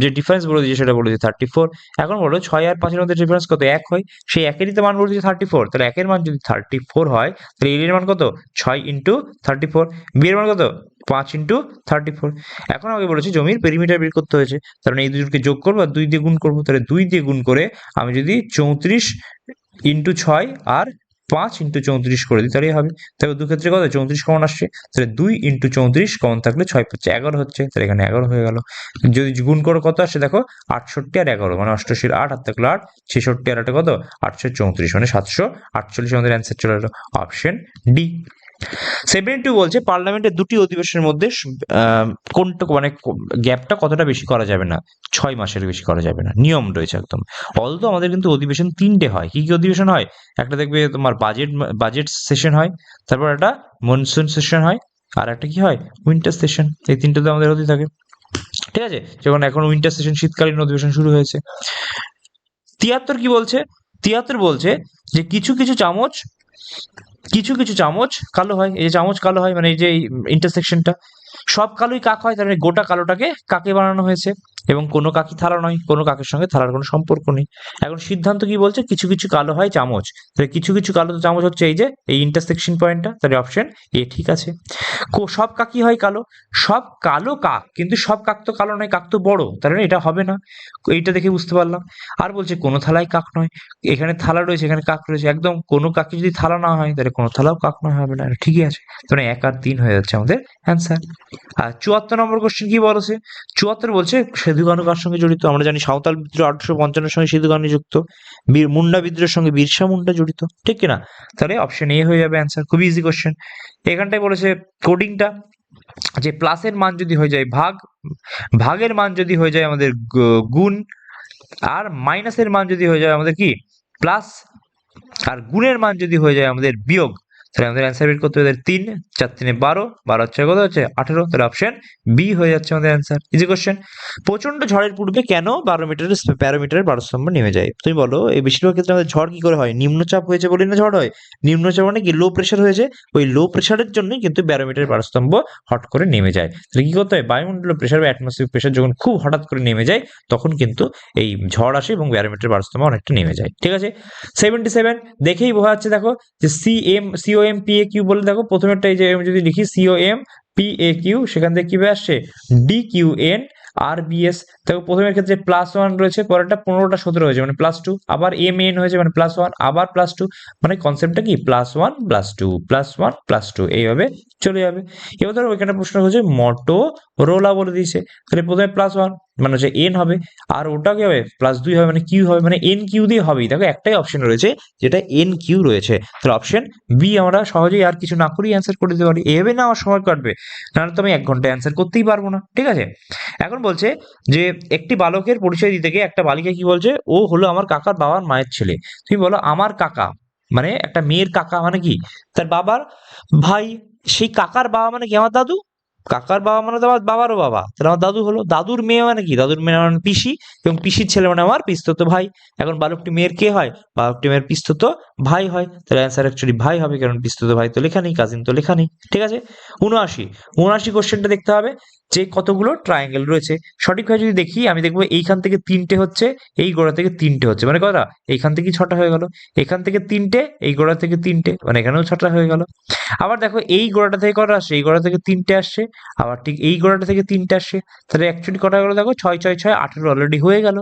যে ডিফারেন্স বলে দিয়েছে সেটা বলে দিয়েছে 34। এখন বলো 6 আর 5 এর মধ্যে ডিফারেন্স কত, 1 হয়, সেই একেরই তো মান বলে দিয়েছে 34, তাহলে একের মান যদি 34 হয় তাহলে এর মান কত 6 ইন্টু 34, বি এর মান কত 5 ইন্টু 34। এখন আমাকে বলেছে জমির পেরিমিটার বের করতে হয়েছে, তার মানে এই দুজনকে যোগ করবো আর 2 দিয়ে গুণ করবো, তাহলে 2 দিয়ে গুণ করে আমি যদি 34 ইন্টু 6 আর 5 ইন্টু 34 করে দিই তাহলেই হবে। তাহলে দু ক্ষেত্রে কত 34 কমন আসছে, তাহলে 2 ইন্টু 34 কমন থাকলে 6 পাচ্ছে 11 হচ্ছে, তাহলে এখানে 11 হয়ে গেল। যদি গুণ করো কত আসছে দেখো 68 আর 11 মানে 88 8 আর থাকলো 8, 66 আর 8 কত 834 মানে 748 আমাদের অ্যান্সার চলে এলো অপশন ডি। 72 বলছে পার্লামেন্টের দুটি অধিবেশনের মধ্যে কোনটা মানে গ্যাপটা কতটা বেশি করা যাবে না, 6 মাসের বেশি করা যাবে না, নিয়ম রয়েছে একদম। অলতো আমাদের কিন্তু অধিবেশন 3টে হয়, কি কি অধিবেশন হয়, একটা দেখবে তোমার বাজেট সেশন হয়, তারপর একটা মনসুন সেশন হয়, আর একটা কি হয় উইন্টার সেশন, এই তিনটাতে আমাদের হতে থাকে। ঠিক আছে, যেমন এখন উইন্টার সেশন শীতকালীন অধিবেশন শুরু হয়েছে। 73 কি বলছে, 73 বলছে যে কিছু কিছু চামচ কালো হয়, এই যে চামচ কালো হয় মানে এই যে ইন্টারসেকশনটা, সব কালোই কাক হয়, তার মানে গোটা কালোটাকে কাকে বানানো হয়েছে, এবং কোনো কাকই থালা নয়, কোনো কাকের সঙ্গে থালার কোনো সম্পর্ক নেই। এখন সিদ্ধান্ত কি বলছে, কিছু কিছু কালো হয় চামচ, তাহলে কিছু কিছু কালো চামচ হচ্ছে এই যে এই ইন্টারসেকশন পয়েন্টটা, তাহলে অপশন এ ঠিক আছে। সব কাকই হয় কালো, সব কালো কাক, কিন্তু সব কাক তো কালো নয়, কাক তো বড়, তার মানে এটা হবে না, এইটা দেখে বুঝতে পারলাম। আর বলছে কোনো থালায় কাক নয়, এখানে থালা রয়েছে এখানে কাক রয়েছে, একদম কোনো কাকে যদি থালা না হয় তাহলে কোনো থালাও কাক না হবে না, ঠিকই আছে, তাহলে 1 আর 3 হয়ে যাচ্ছে আমাদের অ্যান্সার। আর 74 নম্বর কোশ্চেন কি বলেছে, 74 বলছে সেতু কানু কার সঙ্গে জড়িত, আমরা জানি সাঁওতাল বিদ্রোহ 1855 সঙ্গে সেতু কানু যুক্ত, মুন্ডা বিদ্রোহের সঙ্গে বিরসা মুন্ডা জড়িত, ঠিক কিনা, তাহলে অপশন এ হয়ে যাবে অ্যান্সার, খুবই ইজি কোশ্চেন। এখানটায় বলেছে কোডিংটা, যে প্লাসের মান যদি হয়ে যায় ভাগ, ভাগের মান যদি হয়ে যায় আমাদের গুণ, আর মাইনাসের মান যদি হয়ে যায় আমাদের কি প্লাস, আর গুণের মান যদি হয়ে যায় আমাদের বিয়োগ, তাহলে আমাদের অ্যান্সার বের করতে হবে 3 4 3 12, 12 হচ্ছে কত হচ্ছে 18, তাহলে অপশন বি হয়ে যাচ্ছে আমাদের অ্যান্সার, ইজি কোশ্চেন। প্রচন্ড ঝড়ের পূর্বে কেন প্যারামিটারের ভারসাম্য নেমে যায়, তুমি বলো, এই বেশিরভাগ ক্ষেত্রে আমাদের ঝড় কি করে হয়, নিম্নচাপ হয়েছে বলে না ঝড় হয়, নিম্নচাপ মানে কি লো প্রেশার হয়েছে, ওই লো প্রেশারের জন্যই কিন্তু ব্যারোমিটারের ভারসাম্য হট করে নেমে যায়, তাহলে কি করতে হয়, বায়ুমণ্ডলীয় প্রেশার বা অ্যাটমসফিয়ার প্রেশার যখন খুব হঠাৎ করে নেমে যায় তখন কিন্তু এই ঝড় আসে এবং ব্যারোমিটারের ভারসাম্য অনেকটা নেমে যায়, ঠিক আছে। 77 দেখেই বোঝা যাচ্ছে দেখো যে সিওএম পিএকিউ বলে, দেখো প্রথমেরটা এই যে যদি লিখি সিওএম পিএকিউ, সেখান থেকে কি আসছে ডিকিউএন আর বিএস, দেখো প্রথমের ক্ষেত্রে +1 রয়েছে, পরেরটা 15টা 17 হয়েছে মানে +2, আবার এমএন হয়েছে মানে +1 আবার +2, মানে কনসেপ্টটা কি +1 +2 +1 +2 এইভাবে চলে যাবে। এবার ধরো ওইখানে প্রশ্ন হচ্ছে মোটোরোলা বলে দিয়েছে, তাহলে প্রথমে +1 মানে হচ্ছে এন হবে, আর ওটা কি হবে +2 হবে মানে কিউ হবে, মানে এন কিউ দিয়ে হবেই, দেখো একটাই অপশন রয়েছে যেটা এন কিউ রয়েছে, তাহলে অপশন বি আমরা সহজেই আর কিছু না করেই অ্যান্সার করে দিতে পারি, এভাবে না আমার সময় কাটবে, নাহলে তো আমি 1 ঘন্টায় অ্যান্সার করতেই পারবো না, ঠিক আছে। এখন বলছে যে একটি বালকের পরিচয় দিতে গিয়ে একটা বালিকা কি বলছে, ও হলো আমার কাকার বাবার মায়ের ছেলে, তুমি বলো আমার কাকা মানে একটা মেয়ের কাকা মানে কি তার বাবার ভাই, সেই কাকার বাবা মানে কি আমার দাদু, কাকার বাবা মানে তো আমার বাবারও বাবা, তাহলে আমার দাদু হলো, দাদুর মেয়ে মানে কি, দাদুর মেয়ে মানে পিসি, এবং পিসির ছেলে মানে আমার পিস্তত ভাই। এখন বালকটি মেয়ের কে হয়, বালকটি মেয়ের পিস্তত ভাই হয়, তাহলে অ্যান্সার অ্যাকচুয়ালি ভাই হবে, কারণ পিস্তত ভাই তো লেখা নেই, কাজিন তো লেখা নেই, ঠিক আছে। 79 কোশ্চেনটা দেখতে হবে যে কতগুলো ট্রায়াঙ্গেল রয়েছে, সঠিকভাবে যদি দেখি আমি দেখবো এইখান থেকে 3টে হচ্ছে, এই গোড়া থেকে 3টে হচ্ছে, মানে কথা এইখান থেকে 6টা হয়ে গেল, এখান থেকে 3টে, এই গোড়া থেকে 3টে, মানে এখানেও 6টা হয়ে গেল। আবার দেখো এই গোড়াটা থেকে কটা আসছে, এই গোড়া থেকে 3টে আসছে, আবার ঠিক এই গোড়াটা থেকে 3টে আসছে, তাহলে অ্যাকচুয়ালি কটা গেলো দেখো 6 6 6 18 অলরেডি হয়ে গেল।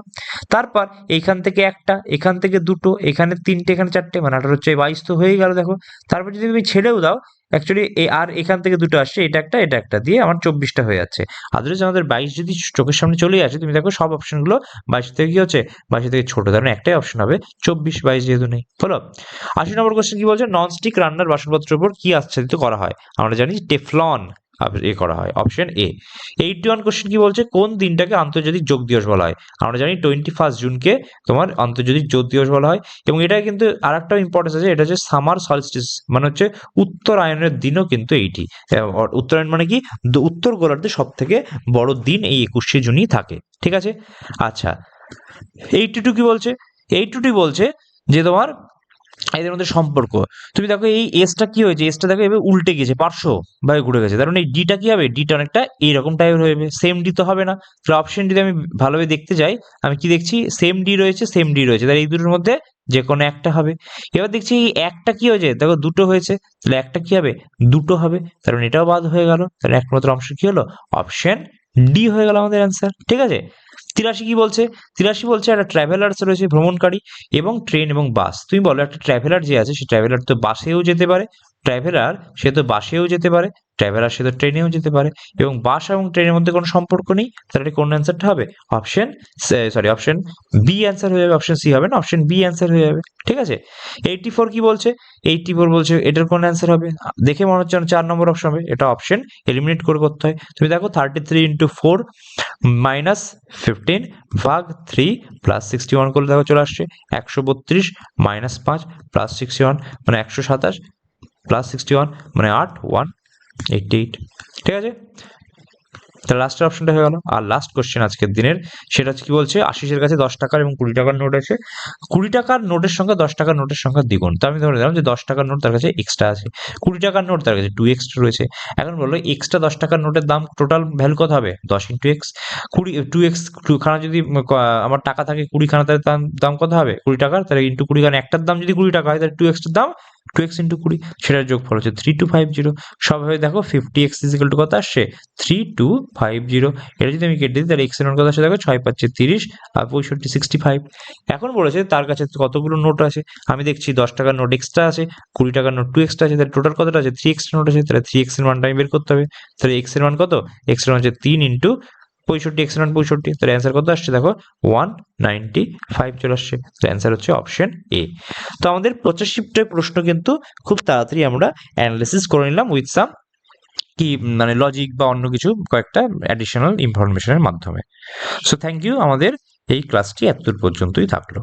তারপর এইখান থেকে একটা, এখান থেকে দুটো, এখানে 3টে, এখানে 4টে, মানে 18 হচ্ছে 22 তো হয়ে গেল দেখো। তারপর যদি তুমি ছেড়েও দাও অ্যাকচুয়ালি আর এখান থেকে দুটো আসছে, এটা একটা দিয়ে আমার 24টা হয়ে যাচ্ছে। আদারওয়াইজ আমাদের 22 যদি চোখের সামনে চলে আসে, তুমি দেখো সব অপশনগুলো 22 থেকে কি হচ্ছে 22 থেকে ছোট, তার মানে একটাই অপশন হবে 24, 22 যেহেতু নেই। বলো 80 নম্বর কোশ্চেন কি বলছে, ননস্টিক রান্নার বাসনপত্রের উপর কি আচ্ছাদিত করা হয়, আমরা জানি টেফলন, করা হয়, অপশন এ। 81 কোশ্চেন কি বলছে, কোন দিনটাকে আন্তর্জাতিক যোগ দিবস বলা হয়? আমরা জানি 21 জুনকে তোমার আন্তর্জাতিক যোগ দিবস বলা হয়। এবং এটা কিন্তু আর একটা ইম্পর্টেন্স আছে, এটা হচ্ছে সামার সলস্টিস, মানে হচ্ছে উত্তরায়ণের দিনও কিন্তু এইটি। উত্তরায়ণ মানে কি, উত্তর গোলার্ধে সব থেকে বড় দিন এই 21শে জুনই থাকে, ঠিক আছে। আচ্ছা, 82 কি বলছে? 82 বলছে যে তোমার এদের মধ্যে সম্পর্ক। তুমি দেখো এই এসটা কি হয়েছে, এসটা দেখো এবার উল্টে গেছে, পার্শ্ব ভাবে ঘুরে গেছে, তার মানে এই ডিটা কি হবে, ডিটা অনেকটা এইরকম টাইপের হয়ে যাবে। সেম ডি তো হবে না, তাহলে অপশন ডিতে আমি ভালোভাবে দেখতে যাই, আমি কি দেখছি, সেম ডি রয়েছে, সেম ডি রয়েছে, তাহলে এই দুটোর মধ্যে যে কোনো একটা হবে। এবার দেখছি এই একটা কি হয়েছে, দেখো দুটো হয়েছে, তাহলে একটা কি হবে, দুটো হবে, তার মানে এটাও বাদ হয়ে গেল, তাহলে একমাত্র অপশন কি হলো, অপশন ডি হয়ে গেল আমাদের অ্যান্সার, ঠিক আছে। 83 কি বলছে? 83 বলছে একটা ট্রাভেলার্স রয়েছে, ভ্রমণকারী এবং ট্রেন এবং বাস। তুমি বলো একটা ট্রাভেলার যে আছে, সে ট্রাভেলার তো বাসেও যেতে পারে, ট্রাভেলার সে তো বাসেও যেতে পারে, ট্রাভেলার সে তো ট্রেনেও যেতে পারে, এবং বাস এবং ট্রেনের মধ্যে কোনো সম্পর্ক নেই, তাহলে কোন অ্যান্সারটা হবে, অপশন অপশন বি অ্যান্সার হয়ে যাবে, অপশন সি হবে না, অপশন বি অ্যান্সার হয়ে যাবে, ঠিক আছে। 84 কি বলছে? 84 বলছে এটার কোন অ্যান্সার হবে, দেখে মনে হচ্ছে 4 নম্বর অপশন হবে, এটা অপশন এলিমিনেট করে করতে হয়। তুমি দেখো 33 ইন্টু 4 মাইনাস 15 ভাগ 3 প্লাস 61 করলে দেখো চলে আসছে 132 মাইনাস 5 প্লাস 61 মানে 127 প্লাস 61 মানে 8 188, ঠিক আছে। তাহলে লাস্টের অপশনটা হয়ে গেল। আর লাস্ট কোশ্চেন আজকের দিনের, সেটা হচ্ছে কি বলছে, আশিসের কাছে 10 টাকার এবং 20 টাকার নোট আছে, 20 টাকার নোটের সংখ্যা 10 টাকার নোটের সংখ্যা দ্বিগুণ। তো আমি ধরে নিলাম যে 10 টাকার নোট তার কাছে এক্সট্রা আছে, 20 টাকার নোট তার কাছে 2 এক্সট্রা রয়েছে। এখন বললো এক্সট্রা 10 টাকার নোটের দাম টোটাল ভ্যালু কত হবে, 10 ইন্টু এক্স, 20 2x খানা যদি আমার টাকা থাকে 20 খানা, তাহলে দাম কত হবে 20 টাকার, তাহলে ইন্টু 20, কারণ একটার দাম যদি 20 টাকা হয় তাহলে 2x এর দাম 2x ইন্টু 20, সেটার যোগফল হচ্ছে 3250। সবভাবে দেখো 50x ইজিক্যাল টু কত আসছে, 3250। এটা যদি আমি কেটে দিই তাহলে x এর মান কত আসছে, দেখো 6 5 30 আর 65 65। এখন বলেছে তার কাছে কতগুলো নোট আছে, আমি দেখছি 10 টাকার নোট এক্সট্রা আছে, 20 টাকার নোট 2 এক্সট্রা আছে, তাহলে টোটাল কতটা আছে, 3 এক্সট্রা নোট আছে, তাহলে 3x এর মানটা আমি বের করতে হবে। তাহলে x এর মান কত, x এর মান হচ্ছে 3 ইন্টু 65, x এর মান 65, তাহলে অ্যান্সার কত আসছে, দেখো 195 চলে আসছে, তাহলে অ্যান্সার হচ্ছে অপশন এ। তো আমাদের 85টা প্রশ্ন কিন্তু খুব তাড়াতাড়ি আমরা অ্যানালিসিস করে নিলাম উইথ সাম কি মানে লজিক বা অন্য কিছু কয়েকটা অ্যাডিশনাল ইনফরমেশনের মাধ্যমে। সো থ্যাংক ইউ, আমাদের এই ক্লাসটি এতদূর পর্যন্তই থাকলো।